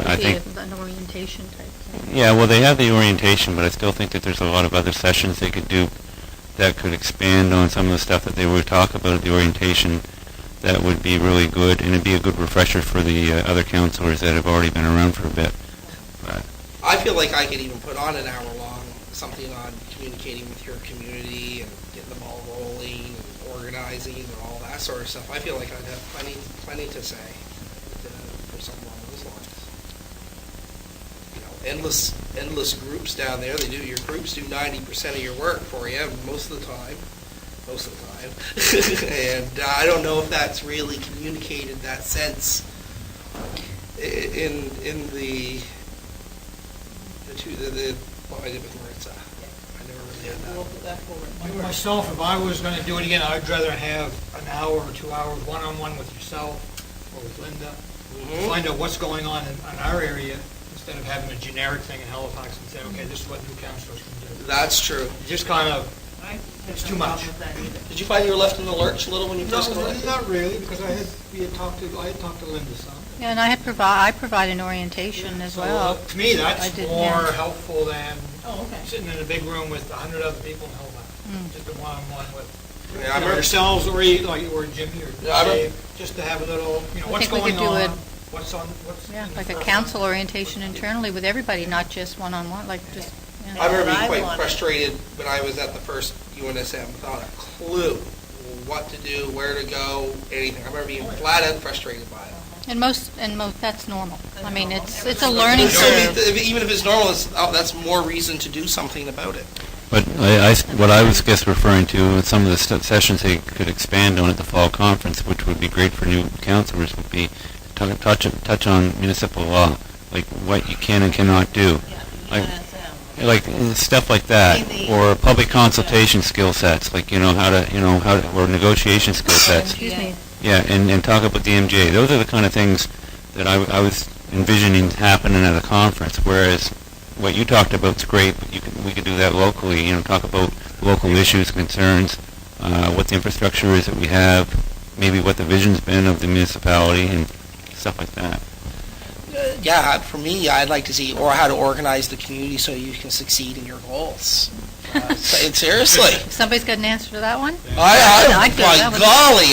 I think an orientation type thing. Yeah, well, they have the orientation, but I still think that there's a lot of other sessions they could do that could expand on some of the stuff that they would talk about at the orientation. That would be really good, and it'd be a good refresher for the other councillors that have already been around for a bit. But I feel like I could even put on an hour long something on communicating with your community and getting the ball rolling and organizing and all that sort of stuff. I feel like I'd have plenty to say for something along those lines. Endless groups down there. Your groups do 90% of your work for you most of the time. And I don't know if that's really communicated that sense in the what I did with Maritza. I never really had We'll that. put that forward. Myself, if I was going to do it again, I'd rather have an hour or 2 hours one-on-one with yourself or with Linda. Find out what's going on in our area instead of having a generic thing in Halifax and say, okay, this is what new councillors can do. That's true. Just kind of, it's too much. Did you find you were left in the lurch a little when you first got No, elected? not really, because I had talked to Linda some. Yeah, and I provide an orientation as So well. to me, I that's did, more yeah. helpful than Oh, okay. sitting in a big room with 100 other people in Halifax. Just a one-on-one with Yeah, I remember. yourselves or Jimmy or Yeah, I remember. Dave, just to have a little, what's think we going could do on, it- what's Yeah, in the like a forefront. council orientation internally with everybody, not just one-on-one, like just, I remember being What I quite wanted. frustrated when I was at the first UNSM without a clue what to do, where to go, anything. I remember being flat out frustrated by it. and most, that's normal. I mean, it's a learning So, I mean, curve. even if it's normal, that's more reason to do something about it. But what I was just referring to, some of the sessions they could expand on at the fall conference, which would be great for new councillors, would be touch on municipal law, like what you can and cannot do. Yeah, Like- UNSM. like stuff like that, Maybe. or public consultation skill sets, like or negotiation skill sets. Excuse me. Yeah, and talk about the MJ. Those are the kind of things that I was envisioning happening at a conference. Whereas what you talked about is great, but we could do that locally. Talk about local issues, concerns, what the infrastructure is that we have, maybe what the vision's been of the municipality, and stuff like that. Yeah, for me, I'd like to see or how to organize the community so you can succeed in your goals. Seriously. If somebody's got an answer to that one? I I'd go that my one. golly,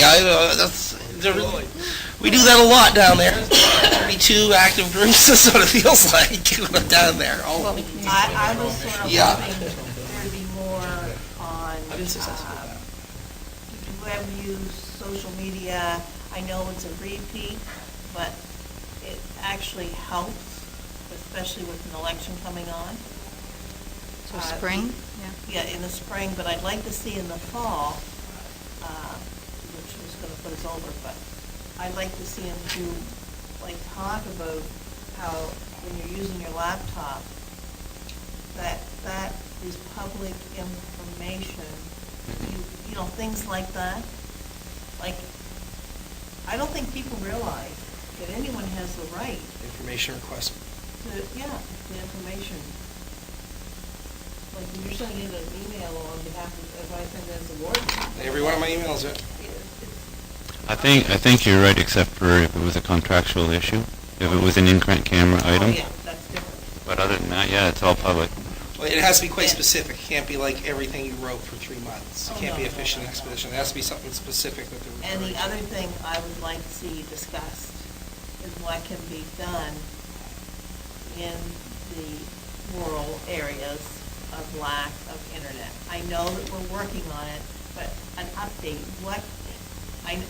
we do that a lot down there. 32 active groups, that's what it feels like down there. Well, I was sort of Yeah. hoping there'd be more on I've been successful with that. web use, social media. I know it's a repeat, but it actually helps, especially with an election coming on. So spring? Yeah, in the spring, but I'd like to see in the fall, which is going to put us over, but I'd like to see them do, like, talk about how when you're using your laptop, that is public information, things like that. Like, I don't think people realize that anyone has the right Information request. to, the information. Like, when you're sending in an email on behalf of, if I send it as a board. Every one of my emails are. I think you're right, except for if it was a contractual issue, if it was an in-grant camera item. Oh, yeah, that's different. But other than that, yeah, it's all public. Well, it has to be quite Yeah. specific. It can't be like everything you wrote for 3 months. It Oh, can't no, be no, efficient no, no. expedition. It has to be something specific that they're And referring the to. other thing I would like to see discussed is what can be done in the rural areas of lack of internet. I know that we're working on it, but an update,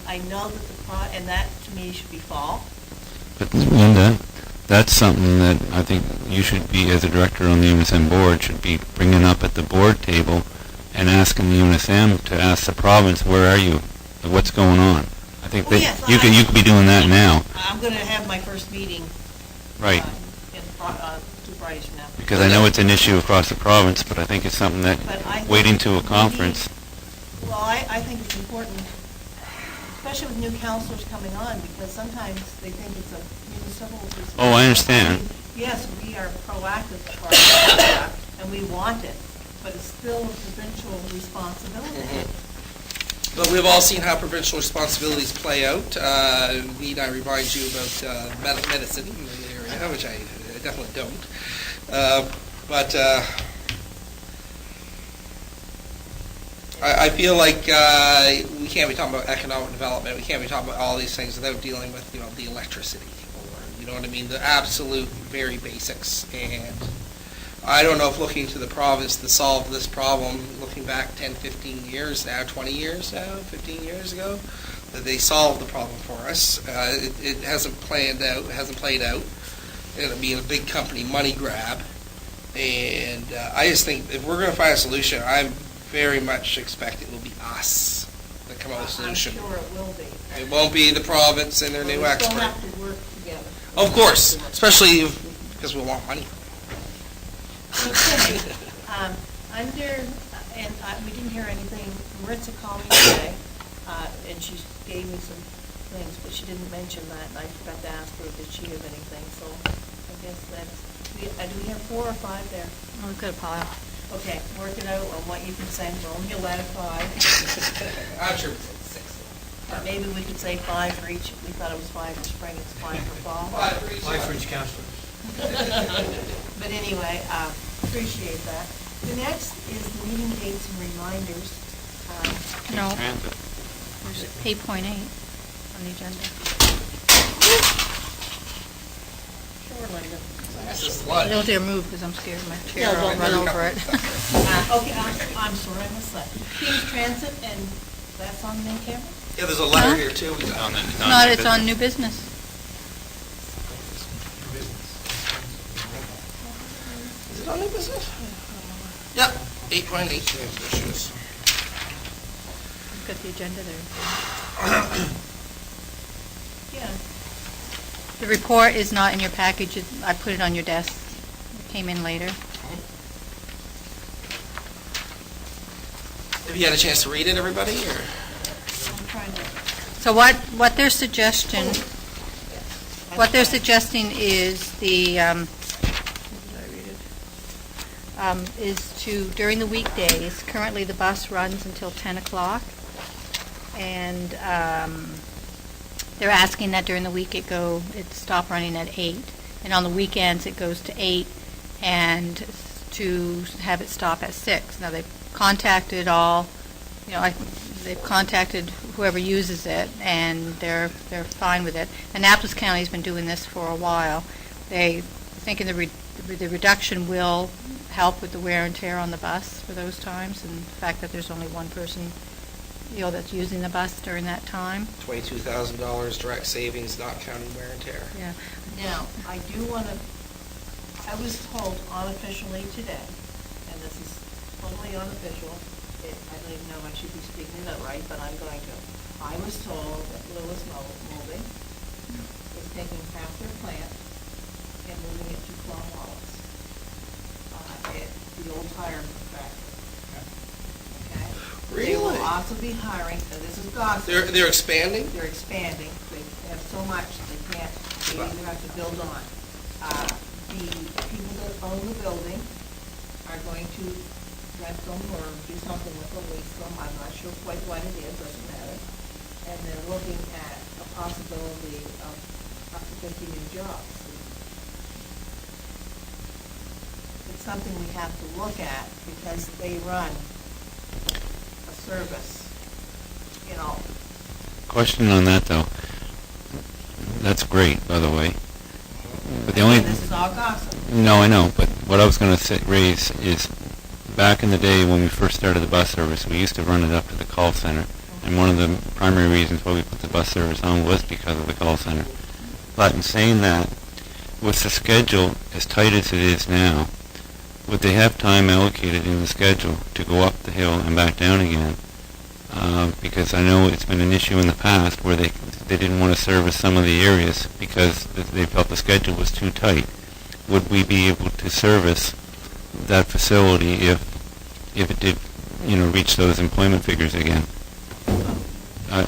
I know that and that to me should be fall. But Linda, that's something that I think you should be, as a director on the UNSM board, should be bringing up at the board table and asking the UNSM to ask the province, where are you? What's going on? I think Well, that yes, you could be doing that now, I'm going to have my first meeting. right? In 2 Fridays from now. Because I know it's an issue across the province, but I think it's something that, But I think waiting to a we conference, need- Well, I think it's important, especially with new counselors coming on, because sometimes they think it's a municipal responsibility. Oh, I understand. Yes, we are proactive for our staff, and we want it, but it's still a provincial responsibility. But we've all seen how provincial responsibilities play out. Need I remind you about medicine in the area, which I definitely don't. But I feel like we can't be talking about economic development. We can't be talking about all these things without dealing with the electricity, or you know what I mean, the absolute very basics. And I don't know if looking to the province to solve this problem, looking back 10, 15 years now, 20 years now, 15 years ago, that they solved the problem for us. It hasn't played out. It'll be a big company money grab. And I just think if we're going to find a solution, I very much expect it will be us that come up with a solution. I'm sure it will be. It won't be the province and their But new we expert. still have to work together. Of course, especially because we want money. Okay, we didn't hear anything, Maritza called me today, and she gave me some things, but she didn't mention that, and I forgot to ask her, did she have anything, so I guess that's, do we have 4 or 5 there? Oh, we've got a pile. Okay, work it out on what you can send, we're only allowed 5. I'm sure it's 6. Maybe we could say 5 for each, we thought it was 5 for spring, it's 5 for fall. 5 for each. My French counselor. But anyway, appreciate that. The next is the meeting dates and reminders. No, transit. there's 8.8 on the agenda. Sure, Linda. This is lunch. Don't dare move because I'm scared my chair Yeah, will don't run move. over it. Okay, I'm sorry, I missed that. King's Transit, and that's on in camera? Yeah, there's a letter Huh? here too. No, it's on new business. Is it on new business? Yep, 8.8. Issues. I've got the agenda there. Yeah. The report is not in your package. I put it on your desk. It came in later. Have you had a chance to read it, everybody, or? I'm trying to, So what they're suggesting, what they're suggesting is the, did I read it? Is to, during the weekdays, currently the bus runs until 10 o'clock, and they're asking that during the week it stop running at 8, and on the weekends it goes to 8, and to have it stop at 6. Now, they've contacted they've contacted whoever uses it, and they're fine with it. Annapolis County's been doing this for a while. They think the reduction will help with the wear and tear on the bus for those times, and the fact that there's only one person, that's using the bus during that time. $22,000 direct savings, not counting wear and tear. Yeah. now, I do want to, I was told unofficially today, and this is totally unofficial, I don't even know if I should be speaking it right, but I'm going to. I was told that Lewis Molding is taking half their plant and moving it to Cornwallis. The old tire factory. Okay? They will Really? also be hiring, and this is gossip. They're expanding? They're expanding. They have so much they can't, they either have to build on. The people that own the building are going to rent them or do something with them, lease them. I'm not sure quite what it is, doesn't matter. And they're looking at a possibility of up to 50 new jobs. It's something we have to look at because they run a service, Question on that, though. That's great, by the way. But the only... This is all gossip. No, I know, but what I was going to raise is, back in the day when we first started the bus service, we used to run it up to the call center, and one of the primary reasons why we put the bus service on was because of the call center. But in saying that, with the schedule as tight as it is now, would they have time allocated in the schedule to go up the hill and back down again? Because I know it's been an issue in the past where they didn't want to service some of the areas because they felt the schedule was too tight. Would we be able to service that facility if it did, reach those employment figures again?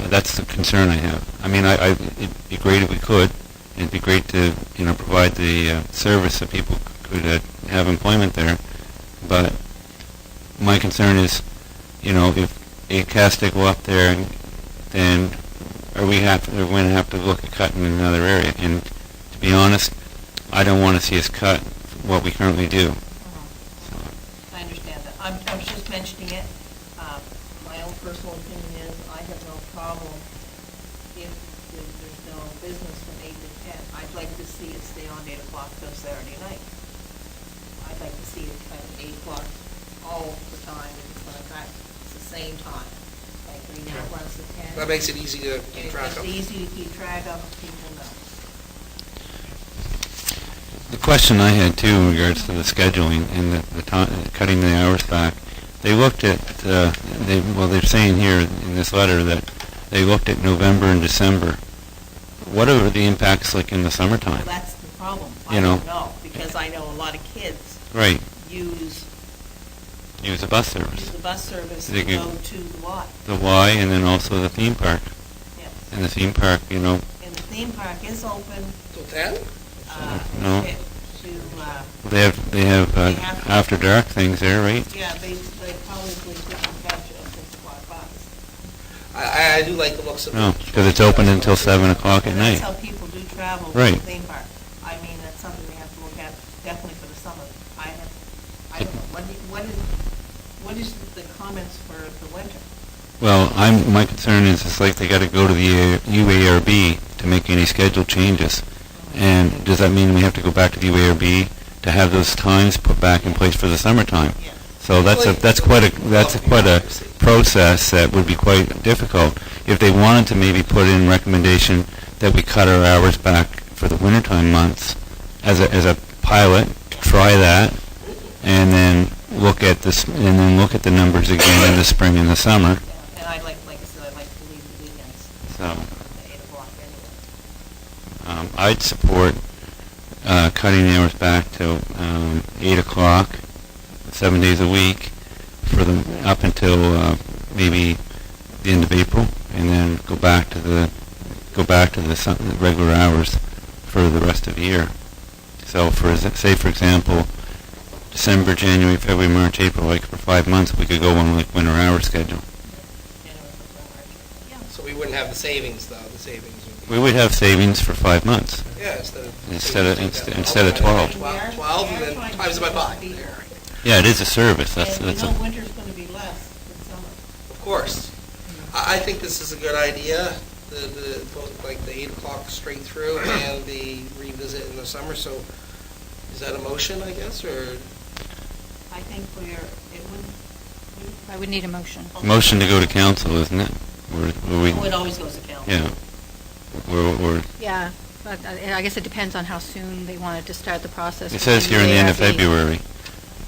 That's the concern I have. I mean, it'd be great if we could. It'd be great to, provide the service so people could have employment there. But my concern is, if it has to go up there, then are we going to have to look at cutting in another area? And to be honest, I don't want to see us cut what we currently do. I understand that. I'm just mentioning it. My own personal opinion is I have no problem if there's no business from 8 to 10. I'd like to see it stay on 8 o'clock till Saturday night. I'd like to see it kind of 8 o'clock all the time. It's going to cut. It's the same time. Like right now it runs to 10. That makes it easy to keep track It's of. easy to keep track of. People know. The question I had too in regards to the scheduling and the cutting the hours back, they looked at, they're saying here in this letter that they looked at November and December. What are the impacts like in the summertime? Well, that's the problem. You I know. don't know, because I know a lot of kids Right, use use a bus service. the bus service They to could- go to the Y. The Y and then also the theme park. Yes. And the theme park, And the theme park is open Till 10? No. to, they have They have to- after dark things there, right? yeah, they probably couldn't catch a 6 o'clock bus. I do like the looks of it. No, because it's open until 7 o'clock at And night. that's how people do travel to Right. the theme park. I mean, that's something we have to look at definitely for the summer. I don't know, what is the comments for the winter? Well, my concern is it's like they got to go to the UARB to make any schedule changes. And does that mean we have to go back to the UARB to have those times put back in place for the summertime? Yes. So that's quite a process that would be quite difficult. If they wanted to maybe put in recommendation that we cut our hours back for the wintertime months as a pilot, try that, and then look at the numbers again in the spring and the summer. And I'd like I said, I'd like to leave the weekends So at 8 o'clock anyway. I'd support cutting the hours back to 8 o'clock, 7 days a week, for up until maybe the end of April, and then go back to the regular hours for the rest of the year. So say for example, December, January, February, March, April, like for 5 months, we could go on like winter hour schedule. So we wouldn't have the savings, though. The savings would be... We would have savings for 5 months Yeah, instead of 12. 12 and then times it by 5. There. Yeah, it is a service. That's And we a, know winter's going to be less than summer. Of course. I think this is a good idea, both like the 8 o'clock straight through and the revisit in the summer. So is that a motion, I guess, or? I think I would need a motion. motion to go to council, isn't it? it always goes to council. Yeah. We're Yeah, but I guess it depends on how soon they wanted to start the process. it says here in the end of ARB. February.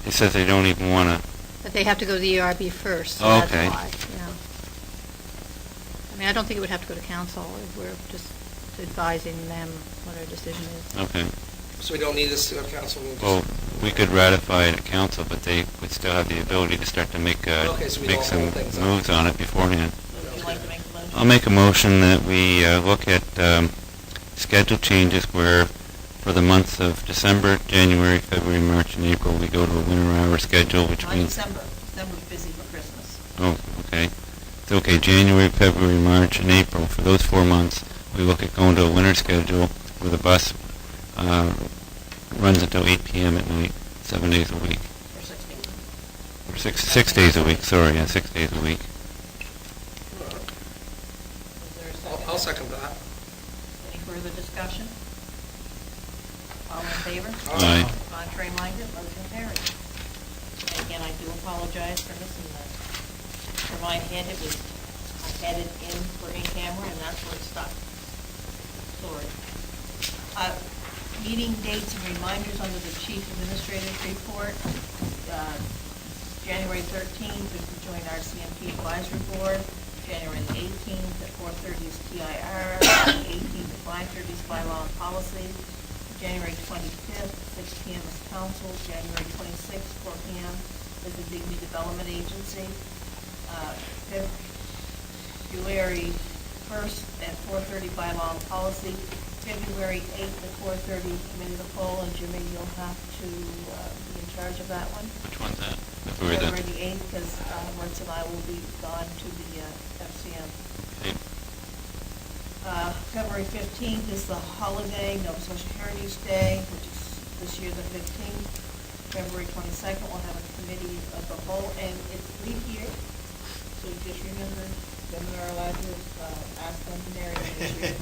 It says they don't even want to. But they have to go to the ERB first, so Oh, that's okay. why, yeah. I mean, I don't think it would have to go to council. We're just advising them what our decision is. Okay. So we don't need this to go to council? We'll just- Well, we could ratify it at council, but they would still have the ability to start to make Okay, so we make don't some hold things up. moves on it beforehand. Would you like to make the motion? I'll make a motion that we look at schedule changes where for the months of December, January, February, March, and April, we go to a winter hour schedule, which Not means... December. December's busy for Christmas. Oh, okay. So, okay, January, February, March, and April. For those 4 months, we look at going to a winter schedule where the bus runs until 8 p.m. at night, 7 days a week. For 16. Or six days a week, sorry, yeah, 6 days a week. Is there a second? I'll second that. Any further discussion? All in favor? Aye. Contrary minded, motion carried. And again, I do apologize for missing that. For my head, I had it in for in-camera, and that's where it stuck. Sorry. Meeting dates and reminders under the Chief Administrative Report. January 13th, if you join our CMP Advisory Board. January the 18th at 4:30 is TIR. 18th at 5:30 is bylaw and policy. January 25th, 6 p.m. is council. January 26th, 4 p.m. is the Dignity Development Agency. February 1st at 4:30 bylaw and policy. February 8th at 4:30 committee of the whole, and Jimmy, you'll have to be in charge of that one. Which one's that? February February the 8th, because Lawrence and I will be gone to the FCM. Okay. February 15th is the holiday, Nova Scotia Heritage Day, which is this year the 15th. February 22nd, we'll have a committee of the whole, and it's leap year, so just remember, women are allowed to ask them to marry them this year.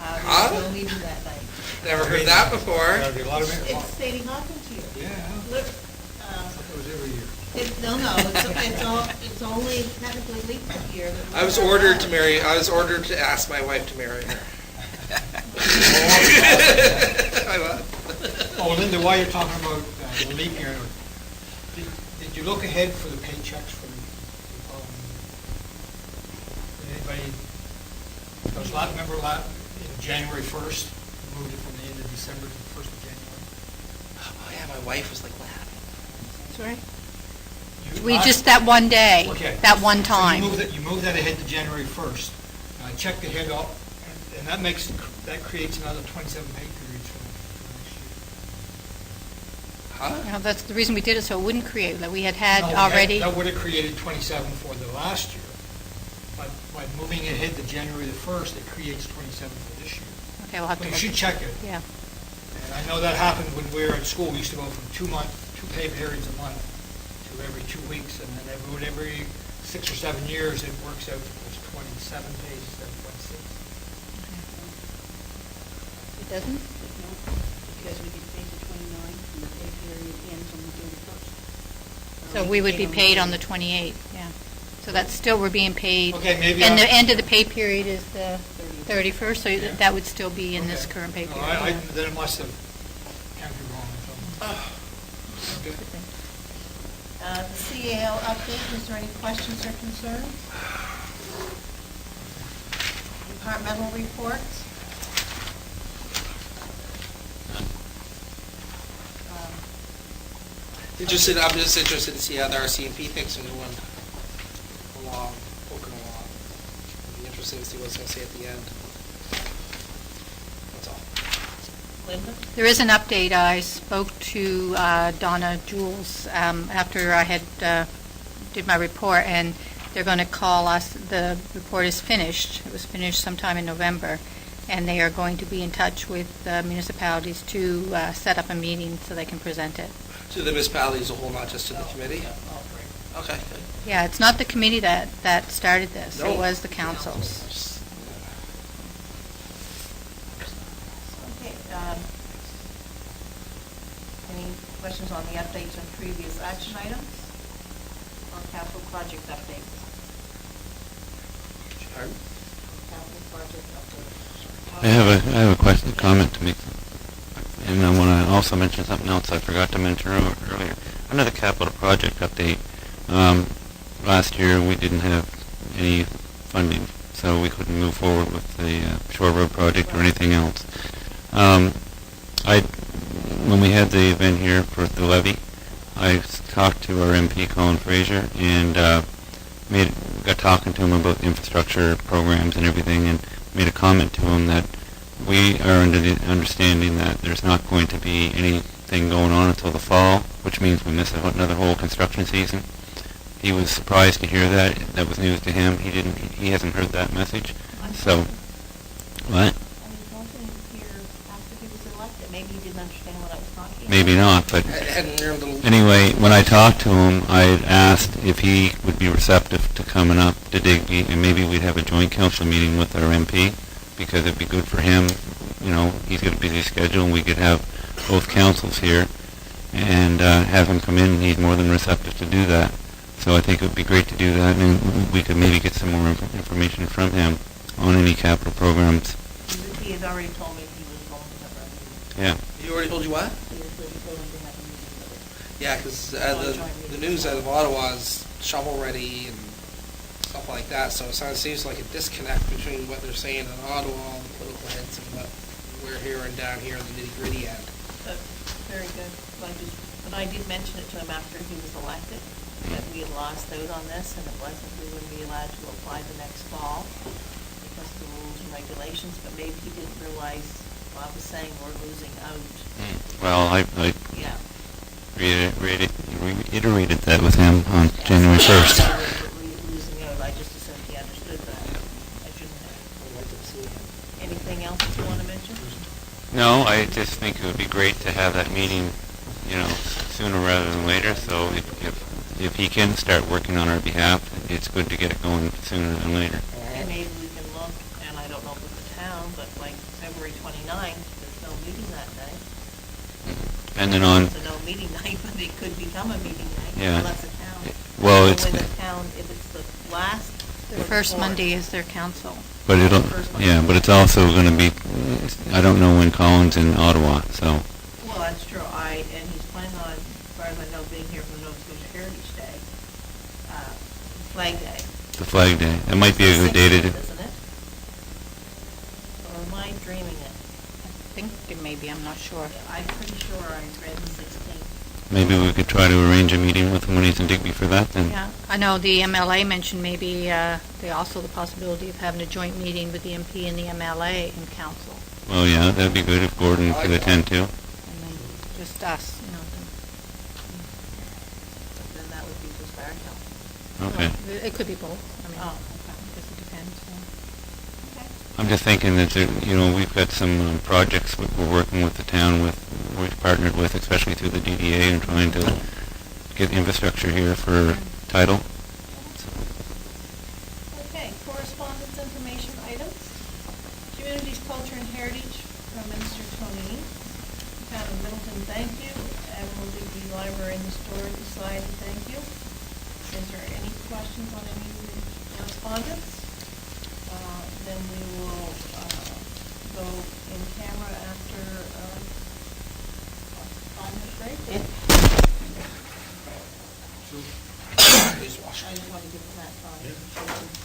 There's no meeting that night. Never heard that before. There'll be a lot of it. It's Sadie Hawkins year. Yeah, Look, it was every year. it's only technically leap year. that I was we're ordered to allowed. marry. I was ordered to ask my wife to marry her. I was. Oh, Linda, while you're talking about the leap year, did you look ahead for the paychecks for anybody? Remember January 1st, we moved it from the end of December to the 1st of January? Oh yeah, my wife was like, "What happened?" Sorry? You- We just, that one day, Okay. that one So time. you moved that ahead to January 1st. I checked ahead up, and that creates another 27 pay periods for next year. Huh? You know, that's the reason we did it, so it wouldn't create, that we had No, already. That would have created 27 for the last year. But by moving it ahead to January the 1st, it creates 27 for this year. Okay, we'll have Well, to you should look. check it. Yeah. And I know that happened when we were at school. We used to go from 2 pay periods a month to every 2 weeks. And then every 6 or 7 years, it works out to 27 pays instead of 26. It doesn't? Because we get paid the 29th and the pay period ends on the 31st. So we would be paid on the 28th, yeah. So that's still, we're being paid. Okay, maybe And I- the end of the pay period is the 31st, so Yeah. that would still be in this Okay. current pay No, period. then it must have counted wrong. Okay. The CAO update, is there any questions or concerns? Departmental reports? I'm just interested to see how the RCMP things are going along. was things he was going to say at the end. That's all. Linda? There is an update. I spoke to Donna Jules after I had did my report, and they're going to call us. The report is finished. It was finished sometime in November, and they are going to be in touch with municipalities to set up a meeting so they can present it. To the municipality as a whole, not just to the committee? Okay, good. Yeah, it's not the committee that started this. No. It was the councils. Okay, any questions on the updates on previous action items? Or capital project updates? Pardon? Capital project updates. I have a question, comment to make, and I want to also mention something else I forgot to mention earlier. Under the capital project update, last year we didn't have any funding, so we couldn't move forward with the Shore Road project or anything else. When we had the event here for the levy, I talked to our MP Colin Fraser and got talking to him about infrastructure programs and everything, and made a comment to him that we are under the understanding that there's not going to be anything going on until the fall, which means we miss another whole construction season. He was surprised to hear that. That was news to him. He hasn't heard that message. So, what? I was talking here after he was elected. Maybe he didn't understand what I was talking about. Maybe not, but I hadn't learned a little. anyway, when I talked to him, I had asked if he would be receptive to coming up to Digby, and maybe we'd have a joint council meeting with our MP, because it'd be good for him. You know, he's got a busy schedule, and we could have both councils here and have him come in. He's more than receptive to do that. So I think it would be great to do that, and we could maybe get some more information from him on any capital programs. He had already told me he was going to have a meeting. Yeah. He already told you what? He was going to have a meeting with Yeah, because the news out of Ottawa is shovel-ready and stuff like that, so it seems like a disconnect between what they're saying in Ottawa, all the political heads, and what we're hearing down here in the nitty-gritty end. But very good. But I did mention it to him after he was elected, that we had lost out on this, and it wasn't, we wouldn't be allowed to apply the next fall because of the rules and regulations, but maybe he didn't realize Bob was saying we're losing out. Well, I Yeah. reiterated that with him on January 1st. Losing out, I just assumed he understood that. I shouldn't have. Anything else that you want to mention? No, I just think it would be great to have that meeting, you know, sooner rather than later. So if he can start working on our behalf, it's good to get it going sooner than later. And maybe we can look, and I don't know with the town, but like February 29th, there's no meeting that day. And then on, It's a no meeting night, but it could become a meeting night. Yeah. Unless the town. well, So it's, when the town, if it's the last. The first Monday is their council. but it'll, yeah, but it's also going to be, I don't know when Colin's in Ottawa, so, Well, that's true. And he's planning on, as far as I know, being here for the Nova Scotia Heritage Day, Flag Day. the Flag Day. That might be a good day to do. 16th, isn't it? Or am I dreaming it? I think it may be, I'm not sure. I'm pretty sure I read the 16th. Maybe we could try to arrange a meeting with him when he's in Digby for that then. Yeah, I know the MLA mentioned maybe also the possibility of having a joint meeting with the MP and the MLA and council, Well, yeah, that'd be good if Gordon could attend too. and then just us, you know. Then that would be just our council. Okay. Well, it could be both. I mean, Oh, I guess it depends. Yeah. Okay. I'm just thinking that, you know, we've got some projects we're working with the town with, we've partnered with, especially through the DDA, and trying to get infrastructure here for title. Okay, correspondence information items. Communities, Culture and Heritage from Minister Tony. Town of Middleton, thank you. Admiral Digby Library and Historic Society, thank you. Is there any questions on any of the correspondence? Then we will go in camera after 5 minutes break. Please wash. I just want to give them that time.